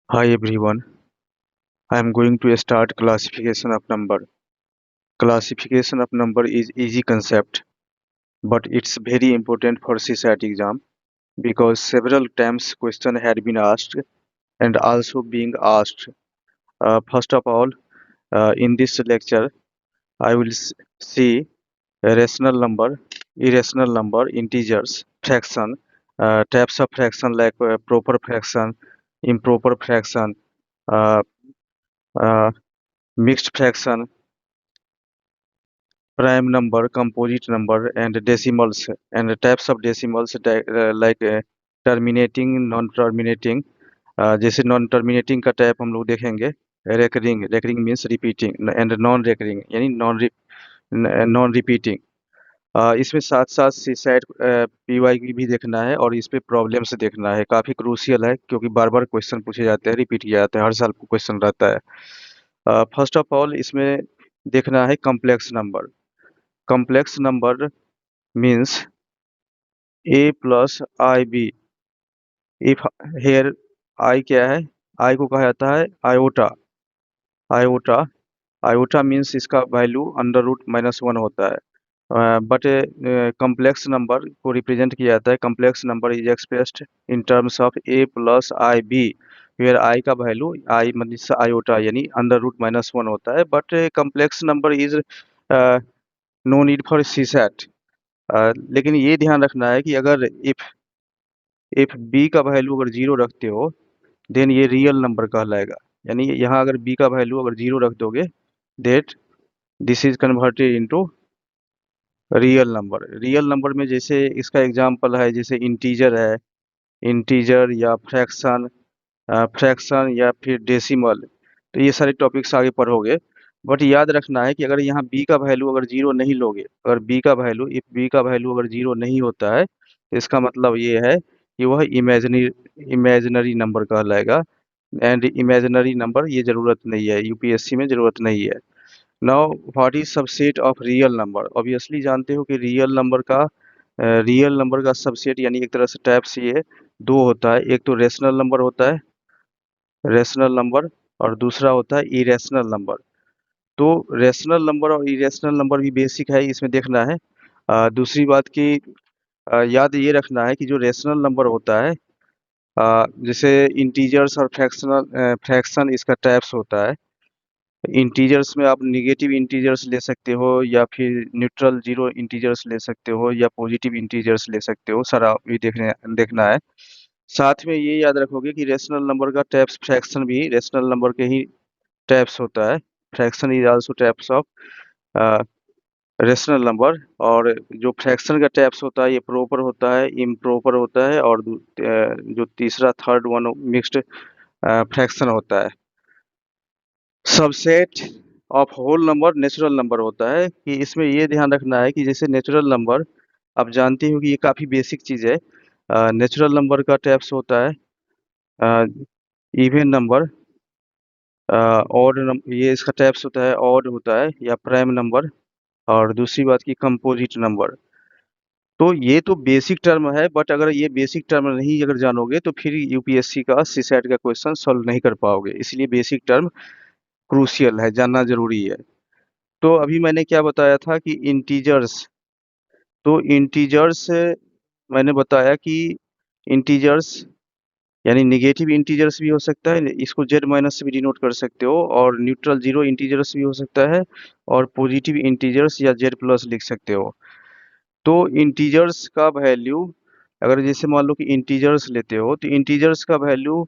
Hi everyone, I am going to start classification of number. Classification of number is easy concept, but it's very important for CSAT exam because several times question had been asked and also being asked. First of all, in this lecture, I will see a rational number, irrational number, integers, fraction, types of fraction like proper fraction, improper fraction, uh, uh, mixed fraction, prime number, composite number, and decimals, and the types of decimals like terminating, non-terminating. जैसे non terminating का type हम लोग देखेंगे recurring recurring means repeating and non recurring यानी non repeating. इसमें साथ साथ सी side PY की भी देखना है और इस पे प्रॉब्लम्स देखना है, काफ़ी क्रूशियल है क्योंकि बार बार क्वेश्चन पूछे जाते हैं, रिपीट किया जाता है, हर साल क्वेश्चन रहता है। फर्स्ट ऑफ ऑल इसमें देखना है complex number. complex number means a plus ib। if here I क्या है, I को कहा जाता है आयोटा। आयोटा आयोटा मीन्स इसका वैल्यू अंडर रूट -1 होता है। बट कम्प्लेक्स नंबर को रिप्रेजेंट किया जाता है, complex number is expressed in terms of a plus i b. Where i का वैल्यू आई मतलब आयोटा यानी अंडर रूट -1 होता है। But complex number is no need for C set. लेकिन ये ध्यान रखना है कि अगर इफ बी का वैल्यू अगर जीरो रखते हो देन ये रियल नंबर कहलाएगा। यानी यहाँ अगर बी का वैल्यू अगर जीरो रख दोगे that this is converted into real number. Real number में जैसे इसका एग्जांपल है, जैसे इंटीजर है, इंटीजर या फ्रैक्शन, फ्रैक्शन या फिर डेसिमल। तो ये सारे टॉपिक्स आगे पढ़ोगे। बट याद रखना है कि अगर यहाँ बी का वैल्यू अगर जीरो नहीं लोगे, अगर बी का वैल्यू इफ बी का वैल्यू अगर जीरो नहीं होता है तो इसका मतलब ये है कि वह इमेजिनरी नंबर कहलाएगा। एंड इमेजिनरी नंबर ये ज़रूरत नहीं है, यूपीएससी में ज़रूरत नहीं है। Now what is subset of real number? Obviously जानते हो कि रियल नंबर का सबसेट यानी एक तरह से टाइप्स ये दो होता है। एक तो रेशनल नंबर होता है, रेशनल नंबर, और दूसरा होता है इरेशनल नंबर। तो रेशनल नंबर और इरेशनल नंबर भी बेसिक है, इसमें देखना है। दूसरी बात की याद ये रखना है कि जो रेशनल नंबर होता है, जैसे इंटीजर्स और फ्रैक्शन इसका टाइप्स होता है। इंटीजर्स में आप निगेटिव इंटीजर्स ले सकते हो या फिर न्यूट्रल जीरो इंटीजर्स ले सकते हो या पॉजिटिव इंटीजर्स ले सकते हो, सारा भी देखना है। साथ में ये याद रखोगे कि रेशनल नंबर का टाइप्स फ्रैक्शन भी रेशनल नंबर के ही टाइप्स होता है। Fraction is also types of rational number. और जो फ्रैक्शन का टाइप्स होता है ये प्रॉपर होता है, इम्प्रॉपर होता है, और जो तीसरा थर्ड वन मिक्स्ड फ्रैक्शन होता है। Subset of whole number natural number होता है कि इसमें ये ध्यान रखना है कि जैसे नेचुरल नंबर आप जानते हो कि ये काफ़ी बेसिक चीज़ है। नेचुरल नंबर का टाइप्स होता है इवन नंबर, ऑड ये इसका टाइप्स होता है ऑड होता है या प्राइम नंबर, और दूसरी बात की कंपोजिट नंबर। तो ये तो बेसिक टर्म है, बट अगर ये बेसिक टर्म नहीं अगर जानोगे तो फिर यूपीएससी का सीसैट का क्वेश्चन सॉल्व नहीं कर पाओगे, इसलिए बेसिक टर्म क्रूशियल है, जानना जरूरी है। तो अभी मैंने क्या बताया था कि इंटीजर्स, तो इंटीजर्स मैंने बताया कि इंटीजर्स यानी निगेटिव इंटीजर्स भी हो सकता है, इसको जेड माइनस से भी डिनोट कर सकते हो, और न्यूट्रल जीरो इंटीजर्स भी हो सकता है, और पॉजिटिव इंटीजर्स या जेड प्लस लिख सकते हो। तो इंटीजर्स का वैल्यू अगर जैसे मान लो कि इंटीजर्स लेते हो तो इंटीजर्स का वैल्यू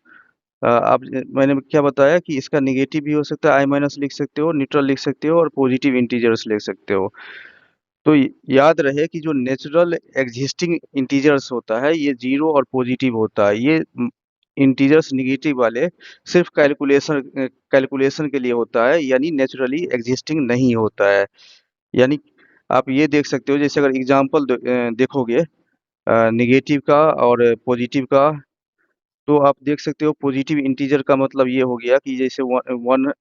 आप मैंने क्या बताया कि इसका निगेटिव भी हो सकता है, आई माइनस लिख सकते हो, न्यूट्रल लिख सकते हो, और पॉजिटिव इंटीजर्स लिख सकते हो। तो याद रहे कि जो नेचुरल एग्जिस्टिंग इंटीजर्स होता है ये जीरो और पॉजिटिव होता है। ये इंटीजर्स निगेटिव वाले सिर्फ कैलकुलेशन के लिए होता है, यानी नेचुरली एग्जिस्टिंग नहीं होता है। यानी आप ये देख सकते हो, जैसे अगर एग्जांपल देखोगे निगेटिव का और पॉजिटिव का, तो आप देख सकते हो पॉजिटिव इंटीजर का मतलब ये हो गया कि जैसे वन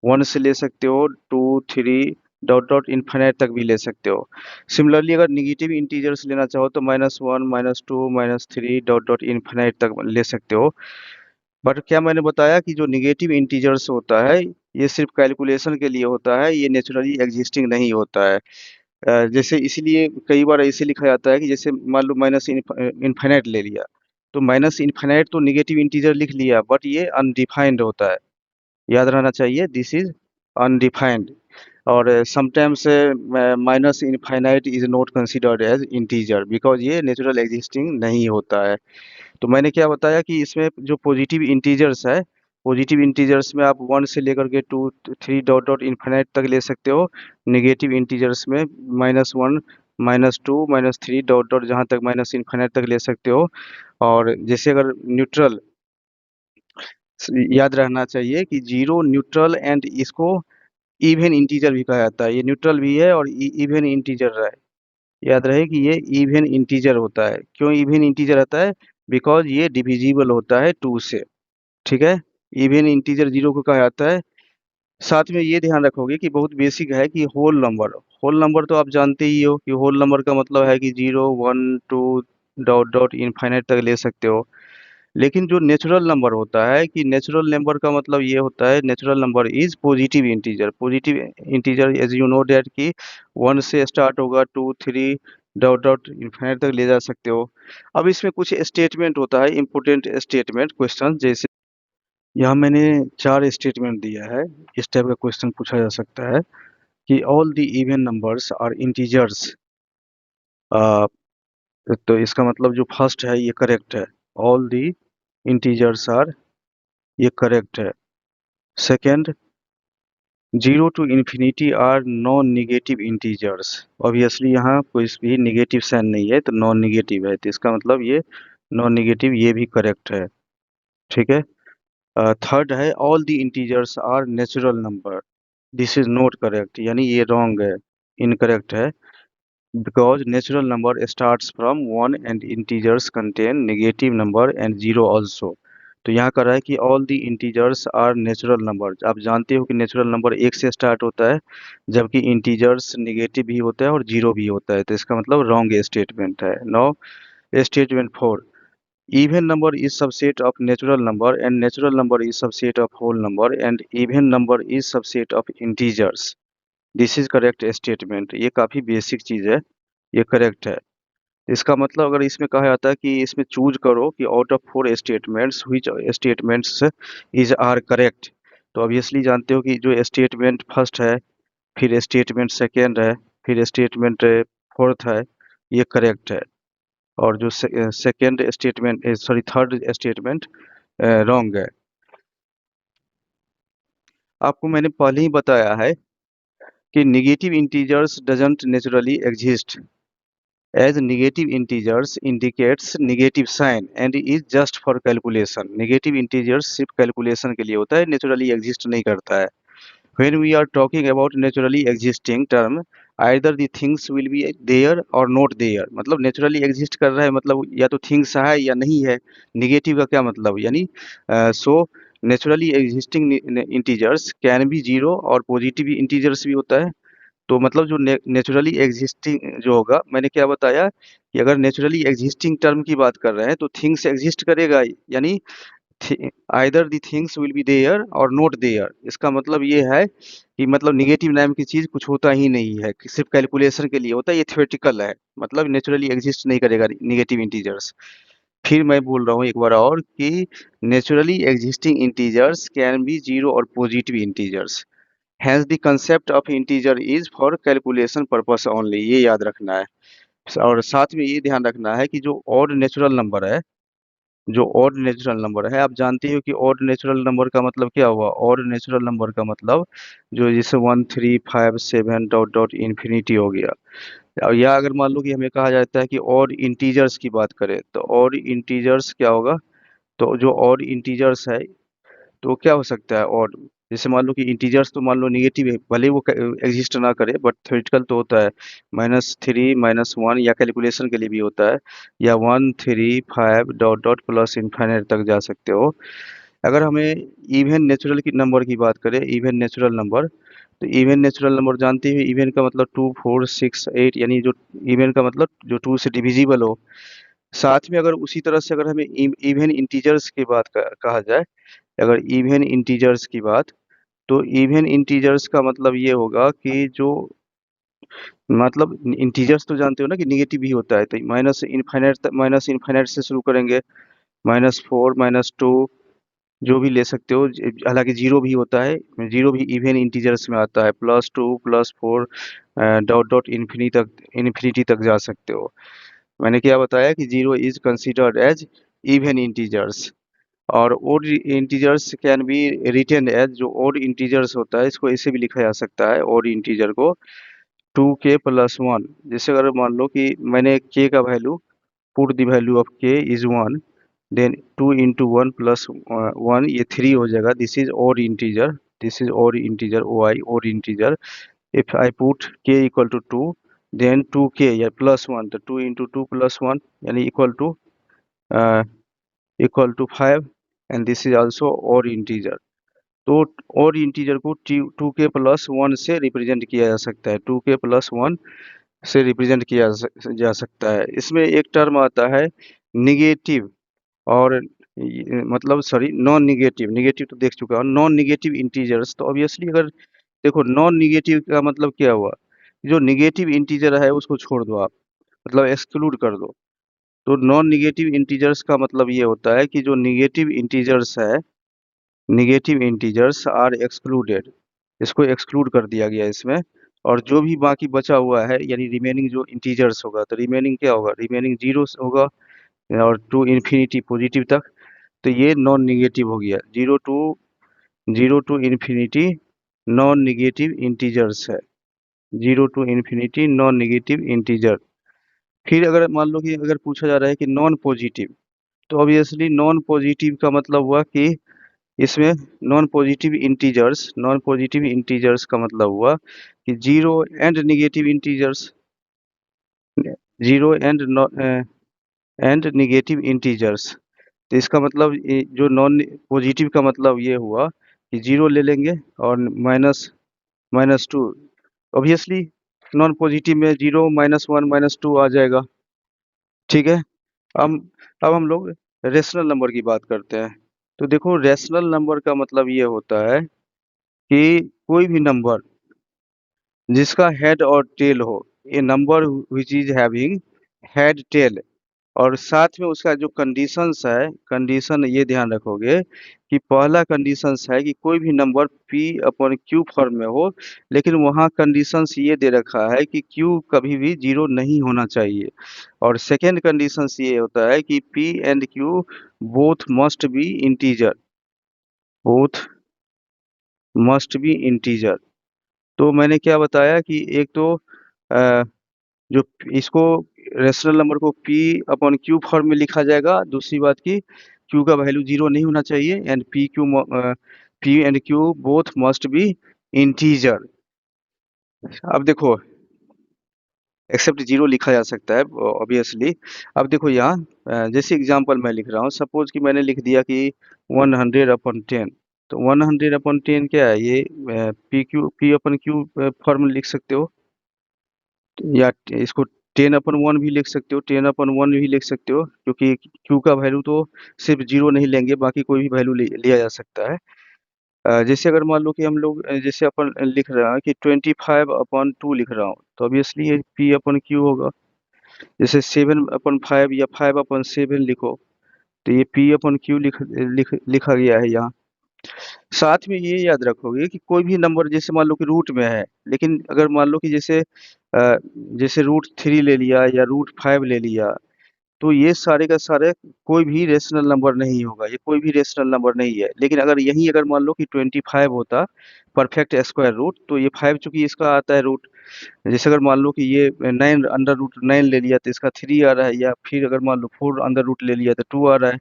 वन से ले सकते हो, two, three, dot dot infinite तक भी ले सकते हो। सिमिलरली अगर निगेटिव इंटीजर्स लेना चाहो तो -1, -2, -3 डॉट डॉट इन्फिनाइट तक ले सकते हो। बट क्या मैंने बताया कि जो निगेटिव इंटीजर्स होता है ये सिर्फ कैलकुलेशन के लिए होता है, ये नेचुरली एग्जिस्टिंग नहीं होता है। जैसे इसीलिए कई बार ऐसे लिखा जाता है कि जैसे मान लो माइनस इन्फिनाइट ले लिया, तो माइनस इन्फिनाइट तो निगेटिव इंटीजर लिख लिया बट ये अनडिफाइंड होता है। याद रहना चाहिए दिस इज अनडिफाइंड। और sometimes minus infinite is not considered as integer because ये नेचुरल एग्जिस्टिंग नहीं होता है। तो मैंने क्या बताया कि इसमें जो पॉजिटिव इंटीजर्स है, पॉजिटिव इंटीजर्स में आप 1 से लेकर के 2 3 डॉट डॉट इनफिनाइट तक ले सकते हो। नेगेटिव इंटीजर्स में -1 -2 -3 डॉट डॉट जहाँ तक माइनस इनफिनाइट तक ले सकते हो। और जैसे अगर न्यूट्रल, याद रहना चाहिए कि जीरो न्यूट्रल एंड इसको इवन इंटीजर भी कहा जाता है। ये न्यूट्रल भी है और इवन इंटीजर है। याद रहे कि ये इवन इंटीजर होता है। क्यों इवन इंटीजर रहता है? बिकॉज ये डिविजिबल होता है 2 से। ठीक है, इवन इंटीजर जीरो को कहा जाता है। साथ में ये ध्यान रखोगे कि बहुत बेसिक है कि होल नंबर तो आप जानते ही हो कि होल नंबर का मतलब है कि 0 1 2 डॉट डॉट इनफाइनाइट तक ले सकते हो। लेकिन जो नेचुरल नंबर होता है कि नेचुरल नंबर का मतलब ये होता है natural number is positive integer. Positive integer as you know that कि 1 से स्टार्ट होगा, 2 3 डॉट डॉट इन्फिनिट तक ले जा सकते हो। अब इसमें कुछ स्टेटमेंट होता है, इंपोर्टेंट स्टेटमेंट क्वेश्चन। जैसे यहाँ मैंने 4 स्टेटमेंट दिया है। इस टाइप का क्वेश्चन पूछा जा सकता है कि all the even numbers are integers. तो इसका मतलब जो फर्स्ट है ये करेक्ट है, ऑल द इंटीजर्स आर, ये करेक्ट है। Second, 0 to infinity are non negative integers. Obviously यहाँ कोई भी निगेटिव साइन नहीं है तो नॉन निगेटिव है, तो इसका मतलब ये नॉन निगेटिव, ये भी करेक्ट है। ठीक है। थर्ड है all the integers are natural number. This is not correct, यानी ये रॉन्ग है, इनकरेक्ट है। because natural number starts from 1 and integers contain negative number and 0 also। तो यहाँ कर रहा है कि all the integers are natural numbers। आप जानते हो कि नेचुरल नंबर 1 से स्टार्ट होता है, जबकि इंटीजर्स नेगेटिव भी होता है और 0 भी होता है, तो इसका मतलब रॉन्ग स्टेटमेंट है। Now statement 4, even number is subset of natural number and natural number is subset of whole number and even number is subset of integers। This is correct statement. ये काफ़ी बेसिक चीज़ है, ये correct है। इसका मतलब अगर इसमें कहा जाता है कि इसमें चूज करो कि out of 4 statements which statements is are correct, तो ऑब्वियसली जानते हो कि जो स्टेटमेंट फर्स्ट है, फिर स्टेटमेंट सेकेंड है, फिर स्टेटमेंट फोर्थ है, ये करेक्ट है। और जो second statement, sorry third statement wrong है। आपको मैंने पहले ही बताया है कि negative integers doesn't naturally exist, as negative integers indicates negative sign and is just for calculation। negative integers सिर्फ कैलकुलेशन के लिए होता है, नेचुरली एग्जिस्ट नहीं करता है। when we are talking about naturally existing term, either the things will be there or not there। मतलब naturally exist कर रहा है मतलब या तो थिंग्स है या नहीं है। निगेटिव का क्या मतलब, यानी so naturally existing integers can be zero और पॉजिटिव इंटीजर्स भी होता है। तो मतलब जो नेचुरली एग्जिस्टिंग जो होगा, मैंने क्या बताया कि अगर नेचुरली एग्जिस्टिंग टर्म की बात कर रहे हैं तो थिंग्स एग्जिस्ट करेगा, यानी either the things will be there और नॉट देयर। इसका मतलब ये है कि मतलब निगेटिव नाम की चीज कुछ होता ही नहीं है, कि सिर्फ कैलकुलेशन के लिए होता है, ये थ्योरेटिकल है, मतलब नेचुरली एग्जिस्ट नहीं करेगा निगेटिव इंटीजर्स। फिर मैं बोल रहा हूँ एक बार और कि naturally existing integers can be zero और positive integers. Hence the concept of integer is for calculation purpose only, ये याद रखना है। और साथ में ये ध्यान रखना है कि जो ऑड नेचुरल नंबर है, जो ऑड नेचुरल नंबर है, आप जानते हो कि ऑड नेचुरल नंबर का मतलब क्या हुआ। ऑड नेचुरल नंबर का मतलब जो जैसे 1 3 5 7 डॉट डॉट इन्फिनिटी हो गया। और या अगर मान लो कि हमें कहा जाता है कि ऑड इंटीजर्स की बात करें तो ऑड इंटीजर्स क्या होगा। तो जो ऑड इंटीजर्स है तो क्या हो सकता है ऑड, जैसे मान लो कि इंटीजर्स तो मान लो निगेटिव है, भले वो एग्जिस्ट ना करे बट थ्योरेटिकल तो होता है। -3 -1 या कैलकुलेशन के लिए भी होता है, या 1 3 5 डॉट डॉट प्लस इन्फाइनाइट तक जा सकते हो। अगर हमें इवन नेचुरल की नंबर की बात करें, इवन नेचुरल नंबर, तो इवन नेचुरल नंबर जानते हो, इवन का मतलब 2 4 6 8, यानी जो इवन का मतलब जो 2 से डिविजिबल हो। साथ में अगर उसी तरह से अगर हमें इवन इंटीजर्स की बात कहा जाए, अगर इवन इंटीजर्स की बात, तो इवन इंटीजर्स का मतलब ये होगा कि जो मतलब इंटीजर्स तो जानते हो ना कि निगेटिव ही होता है, तो माइनस इनफाइनाइट से शुरू करेंगे, -4 -2 जो भी ले सकते हो। हालांकि जीरो भी होता है, जीरो भी इवन इंटीजर्स में आता है, +2 +4 डॉट डॉट इन्फिनिटी तक जा सकते हो। मैंने क्या बताया कि zero is considered as even integers, और odd integers can be written as, जो ओड इंटीजर्स होता है इसको ऐसे भी लिखा जा सकता है, ओड इंटीजर को 2k+1। जैसे अगर मान लो कि मैंने k का value, put the value of k is 1, then 2 into 1 plus 1, ये 3 हो जाएगा। This is odd integer, this is odd integer, ओ आई odd integer. If I put k equal to 2, then 2k या +1, तो 2 इंटू 2 प्लस 1 यानी equal to 5, and this is also odd integer. तो odd integer को 2k+1 से represent किया जा सकता है, 2k+1 से रिप्रेजेंट किया जा सकता है। इसमें एक टर्म आता है निगेटिव, और मतलब सॉरी नॉन निगेटिव, निगेटिव तो देख चुका हूँ, नॉन निगेटिव इंटीजर्स। तो ऑब्वियसली अगर देखो नॉन निगेटिव का मतलब क्या हुआ, जो निगेटिव इंटीजर है उसको छोड़ दो आप, मतलब एक्सक्लूड कर दो। तो नॉन निगेटिव इंटीजर्स का मतलब ये होता है कि जो निगेटिव इंटीजर्स है, निगेटिव इंटीजर्स आर एक्सक्लूडेड, इसको एक्सक्लूड कर दिया गया इसमें। और जो भी बाकी बचा हुआ है यानी रिमेनिंग जो इंटीजर्स होगा, तो रिमेनिंग क्या होगा, रिमेनिंग जीरो होगा, और टू इन्फिनिटी पॉजिटिव तक, तो ये नॉन निगेटिव हो गया। Zero to infinity non negative integers है, zero to infinity non negative integer. फिर अगर मान लो कि अगर पूछा जा रहा है कि नॉन पॉजिटिव, तो ऑब्वियसली नॉन पॉजिटिव का मतलब हुआ कि इसमें नॉन पॉजिटिव इंटीजर्स का मतलब हुआ कि zero and negative integers, zero and negative integers. तो इसका मतलब जो नॉन पॉजिटिव का मतलब ये हुआ कि जीरो ले लेंगे और माइनस 2। ऑब्वियसली नॉन पॉजिटिव में जीरो -1 -2 आ जाएगा। ठीक है। अब अब हम लोग रेशनल नंबर की बात करते हैं। तो देखो रेशनल नंबर का मतलब ये होता है कि कोई भी नंबर जिसका हेड और टेल हो, a number which is having head tail, और साथ में उसका जो कंडीशंस है, कंडीशन ये ध्यान रखोगे कि पहला कंडीशंस है कि कोई भी number p upon q form में हो, लेकिन वहाँ कंडीशंस ये दे रखा है कि q कभी भी जीरो नहीं होना चाहिए। और सेकेंड कंडीशंस ये होता है कि p and q both must be integer, both must be integer. तो मैंने क्या बताया कि एक तो जो इसको रेशनल नंबर को p अपॉन q फॉर्म में लिखा जाएगा। दूसरी बात की q का वैल्यू जीरो नहीं होना चाहिए, and p and q both must be integer. अब देखो एक्सेप्ट जीरो लिखा जा सकता है ऑब्वियसली। अब देखो यहाँ जैसे एग्जांपल मैं लिख रहा हूँ, सपोज कि मैंने लिख दिया कि 100/10, तो 100/10 क्या है, ये p अपन q फॉर्म में लिख सकते हो, या इसको 10/1 भी लिख सकते हो, 10/1 भी लिख सकते हो, क्योंकि q का वैल्यू तो सिर्फ जीरो नहीं लेंगे, बाकी कोई भी वैल्यू लिया जा सकता है। जैसे अगर मान लो कि हम लोग जैसे अपन लिख रहे हैं कि 25/2 लिख रहा हूँ, तो ऑब्वियसली ये p/q होगा। जैसे 7/5 या 5/7 लिखो, तो ये p/q लिखा गया है यहाँ। साथ में ये याद रखोगे कि कोई भी नंबर जैसे मान लो कि रूट में है, लेकिन अगर मान लो कि जैसे √3 ले लिया या √5 ले लिया, तो ये सारे का सारे कोई भी रेशनल नंबर नहीं होगा, ये कोई भी रेशनल नंबर नहीं है। लेकिन अगर यहीं अगर मान लो कि 25 होता परफेक्ट स्क्वायर रूट, तो ये 5 चूंकि इसका आता है रूट, जैसे अगर मान लो कि ये 9 √9 ले लिया तो इसका 3 आ रहा है, या फिर अगर मान लो 4 अंडर रूट ले लिया तो 2 आ रहा है।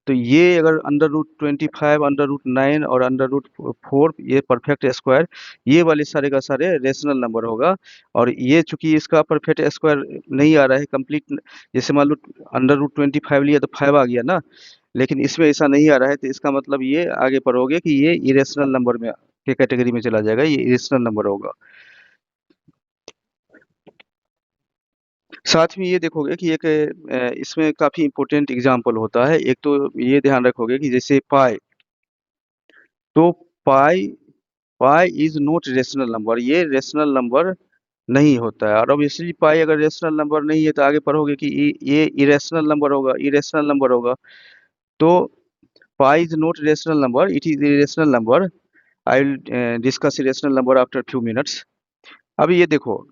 तो ये अगर √25 √9 और √4 ये परफेक्ट स्क्वायर, ये वाले सारे का सारे रेशनल नंबर होगा। और ये चूंकि इसका परफेक्ट स्क्वायर नहीं आ रहा है कंप्लीट, जैसे मान लो √25 लिया तो 5 आ गया ना, लेकिन इसमें ऐसा नहीं आ रहा है, तो इसका मतलब ये आगे पढ़ोगे कि ये इरेशनल नंबर में के कैटेगरी में चला जाएगा, ये इरेशनल नंबर होगा। साथ में ये देखोगे कि एक इसमें काफ़ी इम्पोर्टेंट एग्ज़ाम्पल होता है। एक तो ये ध्यान रखोगे कि जैसे पाई, तो पाई पाई इज़ नॉट रेशनल नंबर, ये रेशनल नंबर नहीं होता है। और ऑब्वियसली पाई अगर रेशनल नंबर नहीं है तो आगे पढ़ोगे कि ये इरेशनल नंबर होगा, इरेशनल नंबर होगा। तो pi is not rational number, it is irrational number. I will discuss irrational number after few minutes. अभी ये देखो,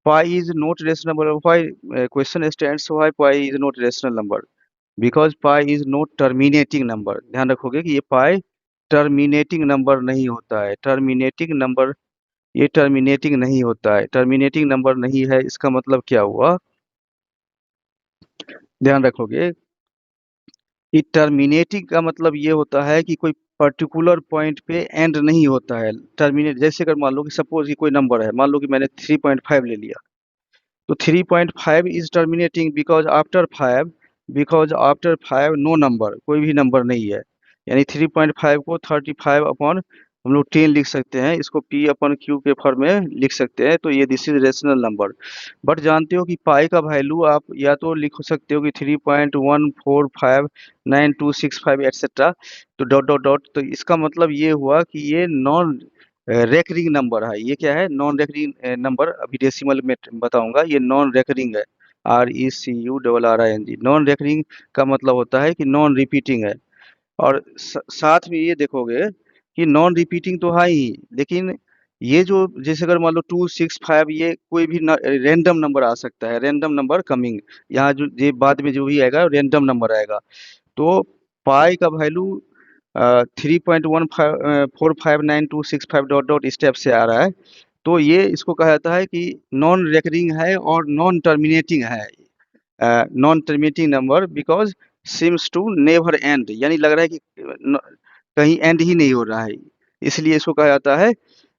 pi is not rational number. Why question stands why pi is not rational number? Because pi is not terminating number. ध्यान रखोगे कि ये pi terminating number नहीं होता है। terminating number, ये terminating नहीं होता है। terminating number नहीं है, इसका मतलब क्या हुआ? ध्यान रखोगे कि terminating का मतलब ये होता है कि कोई पर्टिकुलर पॉइंट पे एंड नहीं होता है। टर्मिनेट जैसे अगर मान लो कि सपोज कि कोई नंबर है, मान लो कि मैंने 3.5 ले लिया, तो 3.5 is terminating because after 5 no number, कोई भी नंबर नहीं है। यानी 3.5 को 35 अपॉन हम लोग 10 लिख सकते हैं, इसको पी अपन क्यू के फॉर्म में लिख सकते हैं। तो ये this is rational number. But जानते हो कि पाई का वैल्यू आप या तो लिख सकते हो कि 3.1459265 एटसेट्रा, तो डॉट डॉट डॉट। तो इसका मतलब ये हुआ कि ये नॉन रेकरिंग नंबर है। ये क्या है? Non recurring number. अभी डेसिमल में बताऊंगा। ये नॉन रेकरिंग है, RECURRING। नॉन रेकरिंग का मतलब होता है कि नॉन रिपीटिंग है। और साथ में ये देखोगे कि नॉन रिपीटिंग तो है ही, लेकिन ये जो जैसे अगर मान लो 265, ये कोई भी रैंडम नंबर आ सकता है, रैंडम नंबर कमिंग। यहाँ जो ये बाद में जो भी आएगा रैंडम नंबर आएगा। तो पाई का वैल्यू 3.1459265 डॉट डॉट स्टेप से आ रहा है। तो ये इसको कहा जाता है कि नॉन रेकरिंग है और नॉन टर्मिनेटिंग है। Non terminating number because seems to never end, यानी लग रहा है कि कहीं एंड ही नहीं हो रहा है, इसलिए इसको कहा जाता है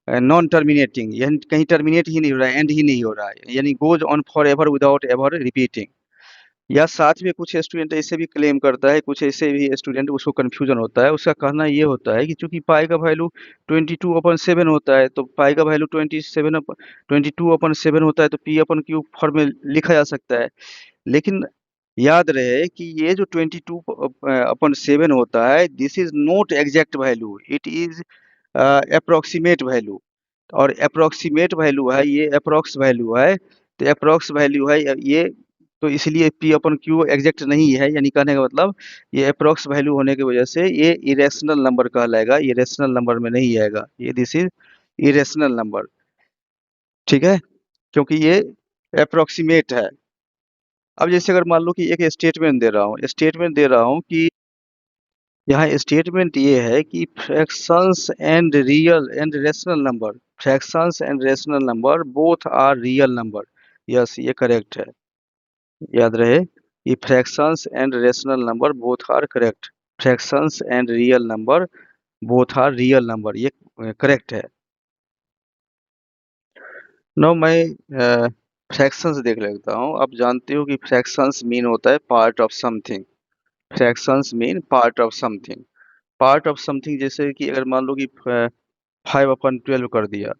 नॉन टर्मिनेटिंग। यानी कहीं टर्मिनेट ही नहीं हो रहा है, एंड ही नहीं हो रहा है, यानी goes on for ever without ever repeating. या साथ में कुछ स्टूडेंट ऐसे भी क्लेम करता है, कुछ ऐसे भी स्टूडेंट उसको कन्फ्यूजन होता है। उसका कहना ये होता है कि चूंकि पाई का वैल्यू 22/7 होता है, तो पाई का वैल्यू 22/7 होता है, तो पी अपन क्यू फॉर्म में लिखा जा सकता है। लेकिन याद रहे कि ये जो 22/7 होता है, this is not exact value, it is approximate value. और अप्रोक्सीमेट वैल्यू है, ये अप्रोक्स वैल्यू है। तो अप्रोक्स वैल्यू है ये, तो इसलिए पी अपन क्यू एग्जैक्ट नहीं है। यानी कहने का मतलब ये अप्रोक्स वैल्यू होने की वजह से ये इरेशनल नंबर कहलाएगा, ये रेशनल नंबर में नहीं आएगा। ये दिस इज इरेशनल नंबर, ठीक है, क्योंकि ये अप्रोक्सीमेट है। अब जैसे अगर मान लो कि एक स्टेटमेंट दे रहा हूँ कि यहाँ स्टेटमेंट ये है कि fractions and real and rational number, fractions and rational number both are real number. Yes, ये करेक्ट है। याद रहे कि fractions and rational number both are correct. Fractions and real number both are real number, ये correct है। No मैं fractions देख लेता हूँ। आप जानते हो कि फ्रैक्शंस मीन होता है part of something. Fractions mean part of something. Part of something जैसे कि अगर मान लो कि 5/12 कर दिया,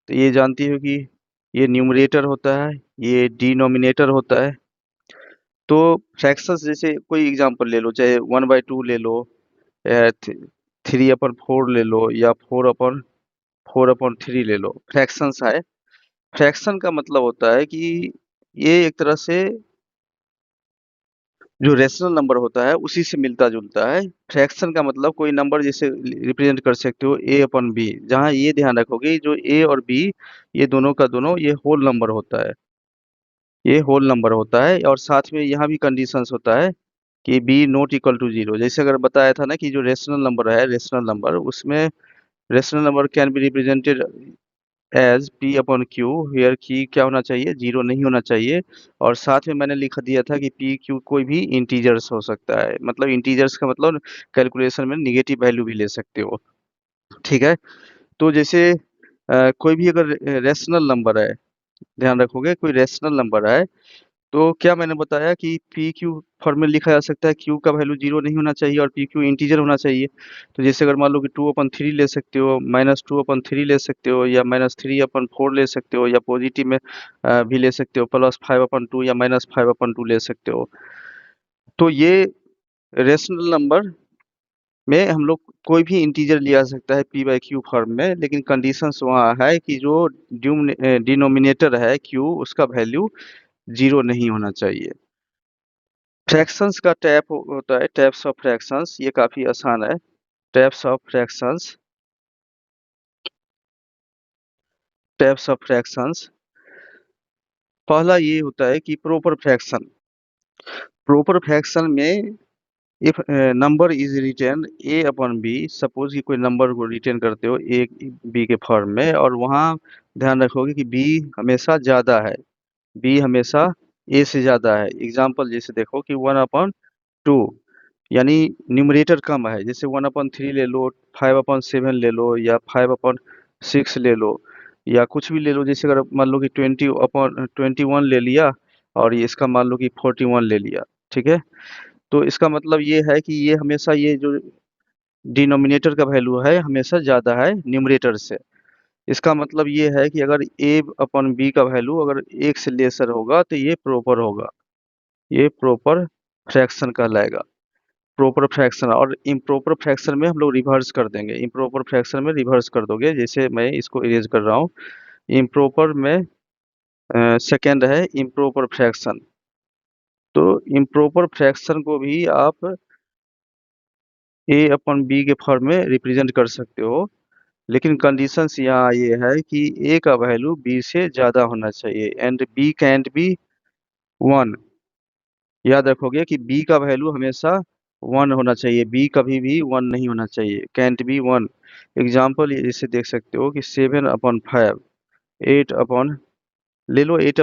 तो ये जानती हो कि ये न्यूमरेटर होता है, ये डिनोमिनेटर होता है। तो फ्रैक्शंस जैसे कोई एग्जांपल ले लो, चाहे 1/2 ले लो, 3/4 ले लो, या 4/3 ले लो, फ्रैक्शंस है। फ्रैक्शन का मतलब होता है कि ये एक तरह से जो रेशनल नंबर होता है उसी से मिलता जुलता है। फ्रैक्शन का मतलब कोई नंबर जैसे रिप्रेजेंट कर सकते हो A/B, जहाँ ये ध्यान रखोगे जो A और B, ये दोनों का दोनों ये होल नंबर होता है, ये होल नंबर होता है। और साथ में यहाँ भी कंडीशंस होता है कि B नॉट इक्वल टू 0। जैसे अगर बताया था ना कि जो रेशनल नंबर है, रेशनल नंबर, उसमें rational number can be represented as P/Q, here की क्या होना चाहिए? 0 नहीं होना चाहिए। और साथ में मैंने लिख दिया था कि PQ कोई भी इंटीजर्स हो सकता है, मतलब इंटीजर्स का मतलब कैलकुलेशन में नेगेटिव वैल्यू भी ले सकते हो, ठीक है। तो जैसे कोई भी अगर रेशनल नंबर है, ध्यान रखोगे कोई रेशनल नंबर है, तो क्या मैंने बताया कि पी क्यू फॉर्म में लिखा जा सकता है, क्यू का वैल्यू जीरो नहीं होना चाहिए और पी क्यू इंटीजर होना चाहिए। तो जैसे अगर मान लो कि 2/3 ले सकते हो, -2/3 ले सकते हो, या -3/4 ले सकते हो, या पॉजिटिव में भी ले सकते हो, +5/2 या -5/2 ले सकते हो। तो ये रेशनल नंबर में हम लोग कोई भी इंटीजर लिया जा सकता है पी बाई क्यू फॉर्म में, लेकिन कंडीशंस वहाँ है कि जो डिनोमिनेटर है क्यू, उसका वैल्यू जीरो नहीं होना चाहिए। फ्रैक्शंस का टैप होता है, टैप्स ऑफ फ्रैक्शंस, ये काफी आसान है। Types of fractions, types of fractions, पहला ये होता है कि प्रॉपर फ्रैक्शन। प्रॉपर फ्रैक्शन में if number is written A upon B, suppose कि कोई नंबर को रिटेन करते हो ए बी के फॉर्म में, और वहाँ ध्यान रखोगे कि बी हमेशा ज़्यादा है, बी हमेशा ए से ज़्यादा है। एग्जाम्पल जैसे देखो कि 1/2, यानी न्यूमरेटर कम है, जैसे 1/3 ले लो, 5/7 ले लो, या 5/6 ले लो, या कुछ भी ले लो। जैसे अगर मान लो कि 20/21 ले लिया, और ये इसका मान लो कि 41 ले लिया, ठीक है। तो इसका मतलब ये है कि ये हमेशा, ये जो डिनोमिनेटर का वैल्यू है हमेशा ज़्यादा है न्यूमरेटर से। इसका मतलब ये है कि अगर ए अपॉन बी का वैल्यू अगर एक से लेसर होगा तो ये प्रॉपर होगा, ये प्रॉपर फ्रैक्शन कहलाएगा। प्रॉपर फ्रैक्शन, और इम्प्रॉपर फ्रैक्शन में हम लोग रिवर्स कर देंगे, इम्प्रॉपर फ्रैक्शन में रिवर्स कर दोगे। जैसे मैं इसको इरेज कर रहा हूँ, इम्प्रॉपर में सेकंड है इम्प्रॉपर फ्रैक्शन। तो इम्प्रॉपर फ्रैक्शन को भी आप ए अपन बी के फॉर्म में रिप्रेजेंट कर सकते हो, लेकिन कंडीशंस यहाँ ये है कि ए का वैल्यू बी से ज़्यादा होना चाहिए, एंड बी कैंट बी 1। याद रखोगे कि बी का वैल्यू हमेशा 1 होना चाहिए, बी कभी भी 1 नहीं होना चाहिए, कैंट बी 1। एग्जाम्पल जैसे देख सकते हो कि 7/5, 8 ले लो, 8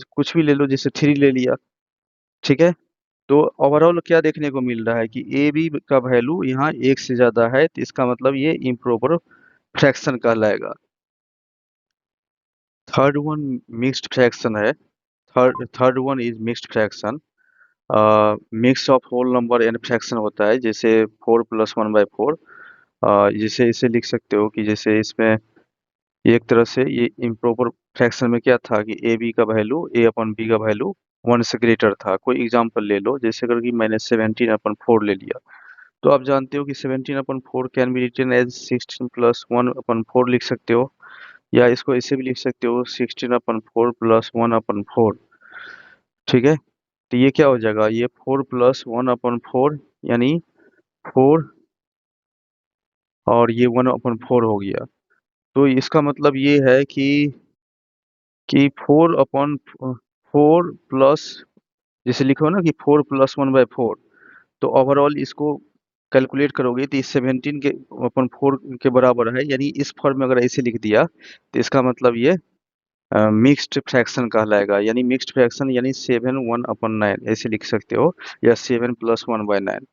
कुछ भी ले लो, जैसे 3 ले लिया, ठीक है। तो ओवरऑल क्या देखने को मिल रहा है कि ए बी का वैल्यू यहाँ एक से ज़्यादा है, तो इसका मतलब ये इम्प्रॉपर फ्रैक्शन कहलाएगा। थर्ड वन मिक्स्ड फ्रैक्शन है। Third one is mixed fraction. Mix of whole number and fraction होता है, जैसे 4+1/4। जैसे इसे लिख सकते हो कि जैसे इसमें एक तरह से ये इम्प्रॉपर फ्रैक्शन में क्या था कि ए बी का वैल्यू, ए अपन बी का वैल्यू 1 से ग्रेटर था। कोई एग्जांपल ले लो, जैसे अगर कि मैंने 17/4 ले लिया, तो आप जानते हो कि 17/4 कैन बी रिटन एज 16+1/4 लिख सकते हो, या इसको ऐसे भी लिख सकते हो 16/4 +1/4, ठीक है। तो ये क्या हो जाएगा, ये 4+1/4 यानी 4, और ये 1/4 हो गया। तो इसका मतलब ये है कि 4/4 प्लस, जैसे लिखो ना कि 4+1/4, तो ओवरऑल इसको कैलकुलेट करोगे तो ये 17/4 के बराबर है, यानी इस फॉर्म में अगर ऐसे लिख दिया तो इसका मतलब ये मिक्स्ड फ्रैक्शन कहलाएगा। यानी मिक्स्ड फ्रैक्शन यानी 7/1/9 ऐसे लिख सकते हो, या 7+1/9।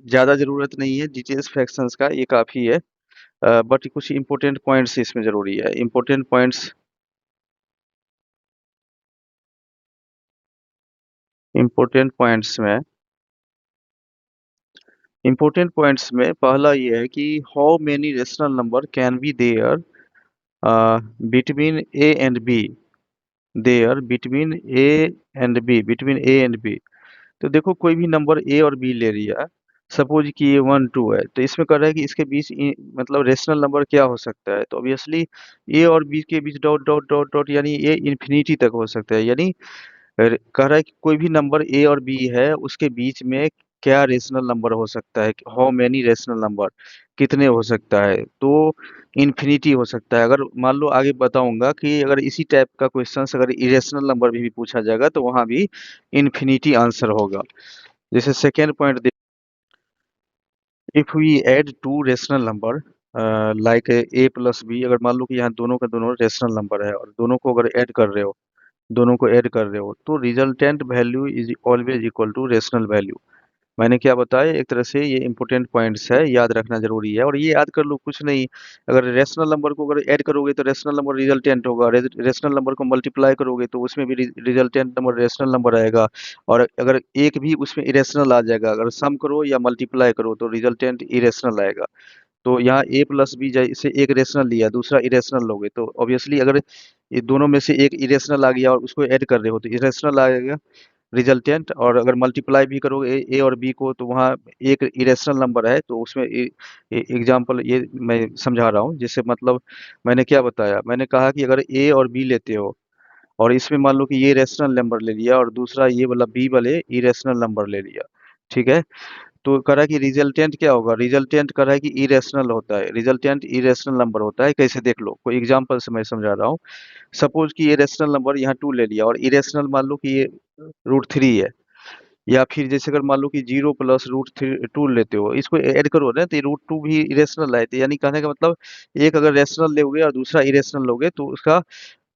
ज़्यादा ज़रूरत नहीं है डिटेल्स फ्रैक्शंस का, ये काफ़ी है। बट कुछ इंपॉर्टेंट पॉइंट्स इसमें ज़रूरी है। इम्पोर्टेंट पॉइंट्स में पहला ये है कि how many rational number can be there between A and B, there between A and B. तो देखो कोई भी नंबर ए और बी ले लिया, सपोज कि ये 1 2 है, तो इसमें कर रहा है कि इसके बीच मतलब रेशनल नंबर क्या हो सकता है, तो ऑब्वियसली ए और बी के बीच डॉट डॉट डॉट डॉट, यानी ए इन्फिनिटी तक हो सकता है। यानी कह रहा है कि कोई भी नंबर ए और बी है उसके बीच में क्या रेशनल नंबर हो सकता है, हाउ मेनी रेशनल नंबर, कितने हो सकता है, तो इन्फिनिटी हो सकता है। अगर मान लो आगे बताऊंगा कि अगर इसी टाइप का क्वेश्चन अगर इरेशनल नंबर भी पूछा जाएगा तो वहां भी इन्फिनिटी आंसर होगा। जैसे second point, if we add two rational number like A plus B, अगर मान लो कि यहाँ दोनों का दोनों रेशनल नंबर है और दोनों को अगर ऐड कर रहे हो, तो resultant value is always equal to rational value. मैंने क्या बताया, एक तरह से ये इंपॉर्टेंट पॉइंट्स है, याद रखना जरूरी है। और ये याद कर लो, कुछ नहीं। अगर रेशनल नंबर को अगर ऐड करोगे तो रेशनल नंबर रिजल्टेंट होगा, रेशनल नंबर को मल्टीप्लाई करोगे तो उसमें भी रिजल्टेंट नंबर रेशनल नंबर आएगा। और अगर एक भी उसमें इरेशनल आ जाएगा, अगर सम करो या मल्टीप्लाई करो तो रिजल्टेंट इरेशनल आएगा। तो यहाँ ए प्लस बी, जैसे एक रेशनल लिया दूसरा इरेशनल लोगे तो ऑब्वियसली अगर ये दोनों में से एक इरेशनल आ गया और उसको ऐड कर रहे हो तो इरेशनल आएगा रिजल्टेंट। और अगर मल्टीप्लाई भी करोगे ए और बी को तो वहाँ एक इरेशनल नंबर है, तो उसमें एग्जाम्पल ये मैं समझा रहा हूँ। जैसे मतलब मैंने क्या बताया, मैंने कहा कि अगर ए और बी लेते हो और इसमें मान लो कि ये रेशनल नंबर ले लिया और दूसरा ये वाला बी वाले इरेशनल नंबर ले लिया, ठीक है। तो कह रहा है कि रिजल्टेंट क्या होगा, रिजल्टेंट कह रहा है कि इरेशनल होता है, रिजल्टेंट इरेशनल नंबर होता है। कैसे, देख लो, कोई एग्जांपल से मैं समझा रहा हूँ। सपोज कि ये रेशनल नंबर यहाँ 2 ले लिया और इरेशनल मान लो कि ये √3 है। या फिर जैसे अगर मान लो कि 0 प्लस √2 लेते हो, इसको ऐड करो ना तो ये √2 भी इरेशनल है। तो यानी कहने का मतलब, एक अगर रेशनल लोगे और दूसरा इरेशनल लोगे तो उसका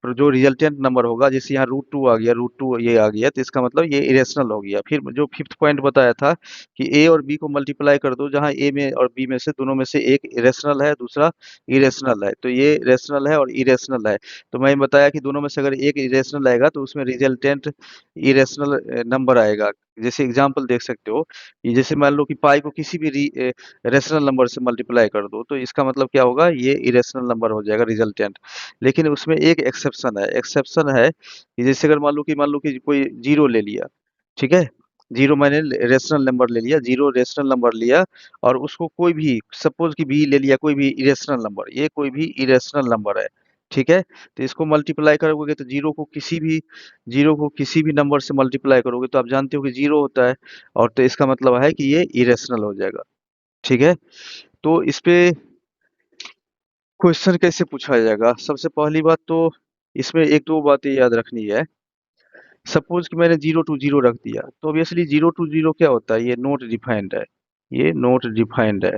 और जो रिजल्टेंट नंबर होगा, जैसे यहाँ √2 आ गया, √2 ये आ गया, तो इसका मतलब ये इरेशनल हो गया। फिर जो फिफ्थ पॉइंट बताया था कि ए और बी को मल्टीप्लाई कर दो, जहाँ ए में और बी में से दोनों में से एक रेशनल है दूसरा इरेशनल है, तो ये रेशनल है और इरेशनल है। तो मैं बताया कि दोनों में से अगर एक इरेशनल आएगा तो उसमें रिजल्टेंट इरेशनल नंबर आएगा। जैसे एग्जाम्पल देख सकते हो कि जैसे मान लो कि पाई को किसी भी रेशनल नंबर से मल्टीप्लाई कर दो तो इसका मतलब क्या होगा, ये इरेशनल नंबर हो जाएगा रिजल्टेंट। लेकिन उसमें एक एक्सेप्शन है कि जैसे अगर मान लो कि कोई जीरो ले लिया, ठीक है। जीरो मैंने रेशनल नंबर ले लिया, जीरो रेशनल नंबर लिया और उसको कोई भी सपोज कि बी ले लिया, कोई भी इरेशनल नंबर, ये कोई भी इरेशनल नंबर है, ठीक है। तो इसको मल्टीप्लाई करोगे तो जीरो को किसी भी नंबर से मल्टीप्लाई करोगे तो आप जानते हो कि जीरो होता है। और तो इसका मतलब है कि ये इरेशनल हो जाएगा, ठीक है। तो इस पे क्वेश्चन कैसे पूछा जाएगा, सबसे पहली बात तो इसमें एक दो बातें याद रखनी है। सपोज कि मैंने 0 to 0 रख दिया तो ऑब्वियसली 0 to 0 क्या होता है, ये नॉट डिफाइंड है, ये नॉट डिफाइंड है,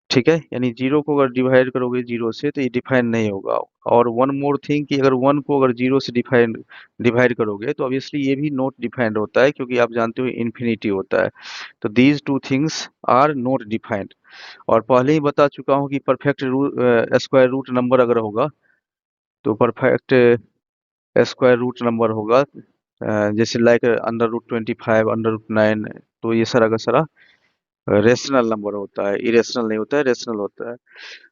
ठीक है। यानी जीरो को अगर डिवाइड करोगे जीरो से तो ये डिफाइंड नहीं होगा। और वन मोर थिंग कि अगर वन को अगर जीरो से डिवाइड करोगे तो ऑब्वियसली ये भी नॉट डिफाइंड होता है, क्योंकि आप जानते हो इन्फिनिटी होता है। तो these two things are not defined. और पहले ही बता चुका हूँ कि परफेक्ट स्क्वायर रूट नंबर अगर होगा तो परफेक्ट स्क्वायर रूट नंबर होगा, जैसे लाइक √25, √9, तो ये सारा का सारा रेशनल नंबर होता है, इरेशनल नहीं होता है, रेशनल होता है।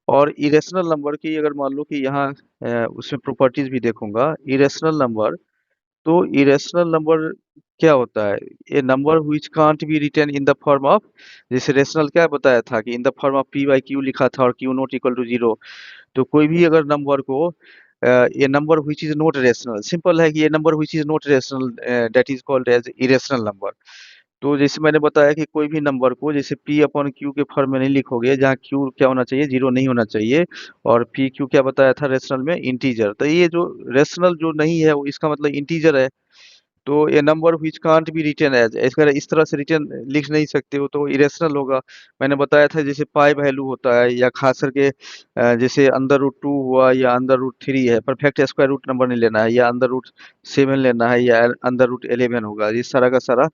और इरेशनल नंबर की अगर मान लो कि यहाँ उसमें प्रॉपर्टीज भी देखूंगा, इरेशनल नंबर, तो इरेशनल नंबर क्या होता है, a number which can't be written in the form of, जैसे रेशनल क्या बताया था कि in the form of p/q लिखा था और q नॉट इक्वल टू 0। तो कोई भी अगर नंबर को ये number which is not rational, simple है कि ये number which is not rational that is called as irrational number. तो जैसे मैंने बताया कि कोई भी नंबर को जैसे p/q के फॉर्म में नहीं लिखोगे, जहाँ q क्या होना चाहिए, जीरो नहीं होना चाहिए। और p/q क्या बताया था रेशनल में, इंटीजर। तो ये जो रेशनल जो नहीं है वो इसका मतलब इंटीजर है। तो a number which can't be written as, इस तरह से रिटन लिख नहीं सकते हो तो इरेशनल होगा। मैंने बताया था जैसे पाई वैल्यू होता है, या खास करके जैसे √2 हुआ या √3 है, परफेक्ट स्क्वायर रूट नंबर नहीं लेना है, या √7 लेना है, या √11 होगा, इस सारा का सारा।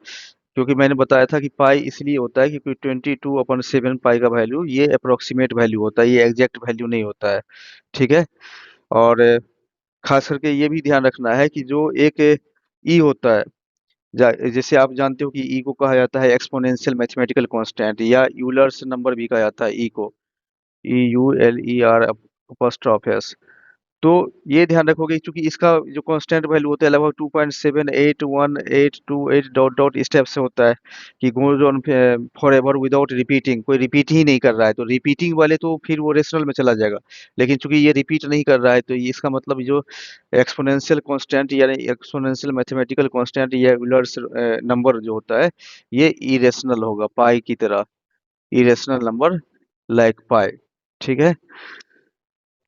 क्योंकि मैंने बताया था कि पाई इसलिए होता है क्योंकि 22/7 पाई का वैल्यू ये अप्रोक्सीमेट वैल्यू होता है, ये एग्जैक्ट वैल्यू नहीं होता है, ठीक है। और खास करके ये भी ध्यान रखना है कि जो एक ई होता है, जैसे आप जानते हो कि ई को कहा जाता है एक्सपोनेंशियल मैथमेटिकल कांस्टेंट, या यूलर्स नंबर भी कहा जाता है ई को, EULER'। तो ये ध्यान रखोगे चूंकि इसका जो कांस्टेंट वैल्यू होता है लगभग 2.781828 डॉट डॉट स्टेप से होता है, कि goes on for ever without repeating, कोई रिपीट ही नहीं कर रहा है। तो रिपीटिंग वाले तो फिर वो रेशनल में चला जाएगा, लेकिन चूंकि ये रिपीट नहीं कर रहा है तो ये इसका मतलब जो एक्सपोनेंशियल कांस्टेंट यानी एक्सपोनेंशियल मैथमेटिकल कांस्टेंट या यूलर्स नंबर जो होता है, ये इरेशनल होगा पाई की तरह, इरेशनल नंबर लाइक पाई, ठीक है।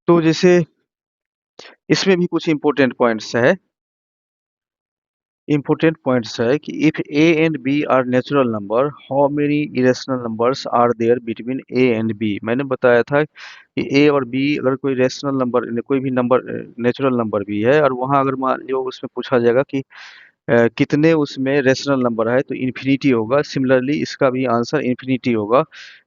तो जैसे इसमें भी कुछ इंपॉर्टेंट पॉइंट्स है कि if A and B are natural number, how many irrational numbers are there between A and B. मैंने बताया था कि ए और बी अगर कोई रेशनल नंबर, कोई भी नंबर नेचुरल नंबर भी है, और वहाँ अगर मान लो उसमें पूछा जाएगा कि कितने उसमें रेशनल नंबर है, तो इन्फिनिटी होगा। सिमिलरली इसका भी आंसर इन्फिनिटी होगा।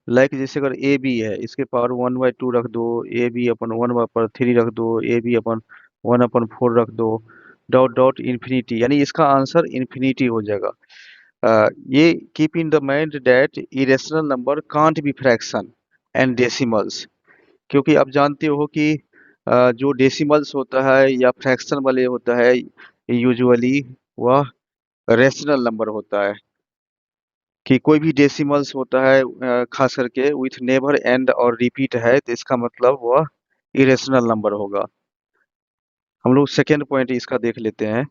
लाइक जैसे अगर ए बी है, इसके पावर 1/2 रख दो, ए बी अपन 1/3 रख दो, ए बी अपन 1/4 रख दो, डॉट डॉट इन्फिनिटी, यानी इसका आंसर इन्फिनिटी हो जाएगा। ये keep in the mind that irrational number can't be fraction and decimals, क्योंकि आप जानते हो कि जो डेसिमल्स होता है या फ्रैक्शन वाले होता है, यूजुअली वह रेशनल नंबर होता है। कि कोई भी डेसिमल्स होता है खास करके विथ नेवर एंड और रिपीट है, तो इसका मतलब वह इरेशनल नंबर होगा। हम लोग सेकेंड पॉइंट इसका देख लेते हैं।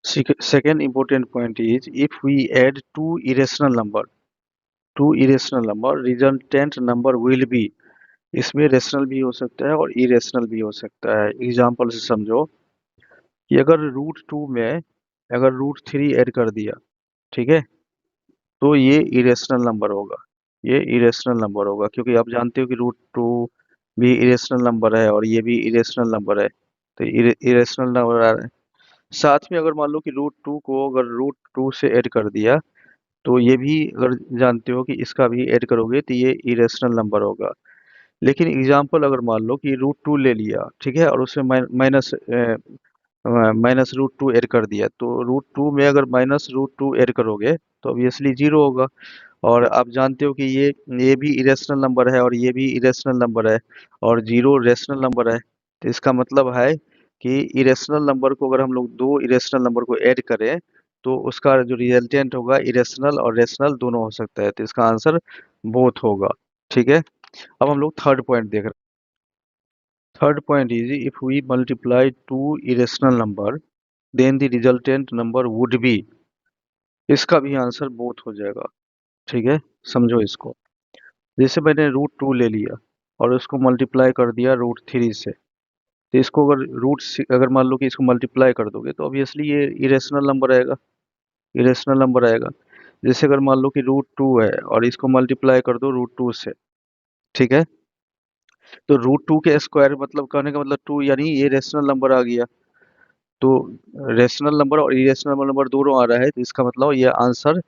Second important point is if we add two irrational number resultant number will be. इसमें रेशनल भी हो सकता है और इरेशनल भी हो सकता है। एग्जाम्पल से समझो कि अगर √2 में अगर √3 ऐड कर दिया, ठीक है, तो ये इरेशनल नंबर होगा। ये इरेशनल नंबर होगा क्योंकि आप जानते हो कि √2 भी इरेशनल नंबर है और ये भी इरेशनल नंबर है, तो इरेशनल नंबर आ रहा है। साथ में अगर मान लो कि √2 को अगर √2 से ऐड कर दिया, तो ये भी अगर जानते हो कि इसका भी ऐड करोगे तो ये इरेशनल नंबर होगा। लेकिन एग्जाम्पल अगर मान लो कि √2 ले लिया, ठीक है, और उसमें -√2 ऐड कर दिया, तो √2 में अगर -√2 ऐड करोगे तो ऑब्वियसली जीरो होगा। और आप जानते हो कि ये भी इरेशनल नंबर है और ये भी इरेशनल नंबर है और जीरो रेशनल नंबर है। तो इसका मतलब है कि इरेशनल नंबर को अगर हम लोग दो इरेशनल नंबर को ऐड करें, तो उसका जो रिजल्टेंट होगा इरेशनल और रेशनल दोनों हो सकता है, तो इसका आंसर बोथ होगा। ठीक है, अब हम लोग थर्ड पॉइंट देख रहे हैं। Third point is if we multiply two irrational number then the resultant number would be. इसका भी आंसर बोथ हो जाएगा। ठीक है, समझो इसको। जैसे मैंने √2 ले लिया और उसको मल्टीप्लाई कर दिया √3 से, तो इसको अगर अगर मान लो कि इसको मल्टीप्लाई कर दोगे तो ऑब्वियसली ये इरेशनल नंबर आएगा। इरेशनल नंबर आएगा। जैसे अगर मान लो कि √2 है और इसको मल्टीप्लाई कर दो √2 से, ठीक है, तो √2 के स्क्वायर मतलब कहने का मतलब 2, यानी ये रेशनल नंबर आ गया। तो रेशनल नंबर और इरेशनल नंबर दोनों आ रहा है, तो इसका मतलब ये आंसर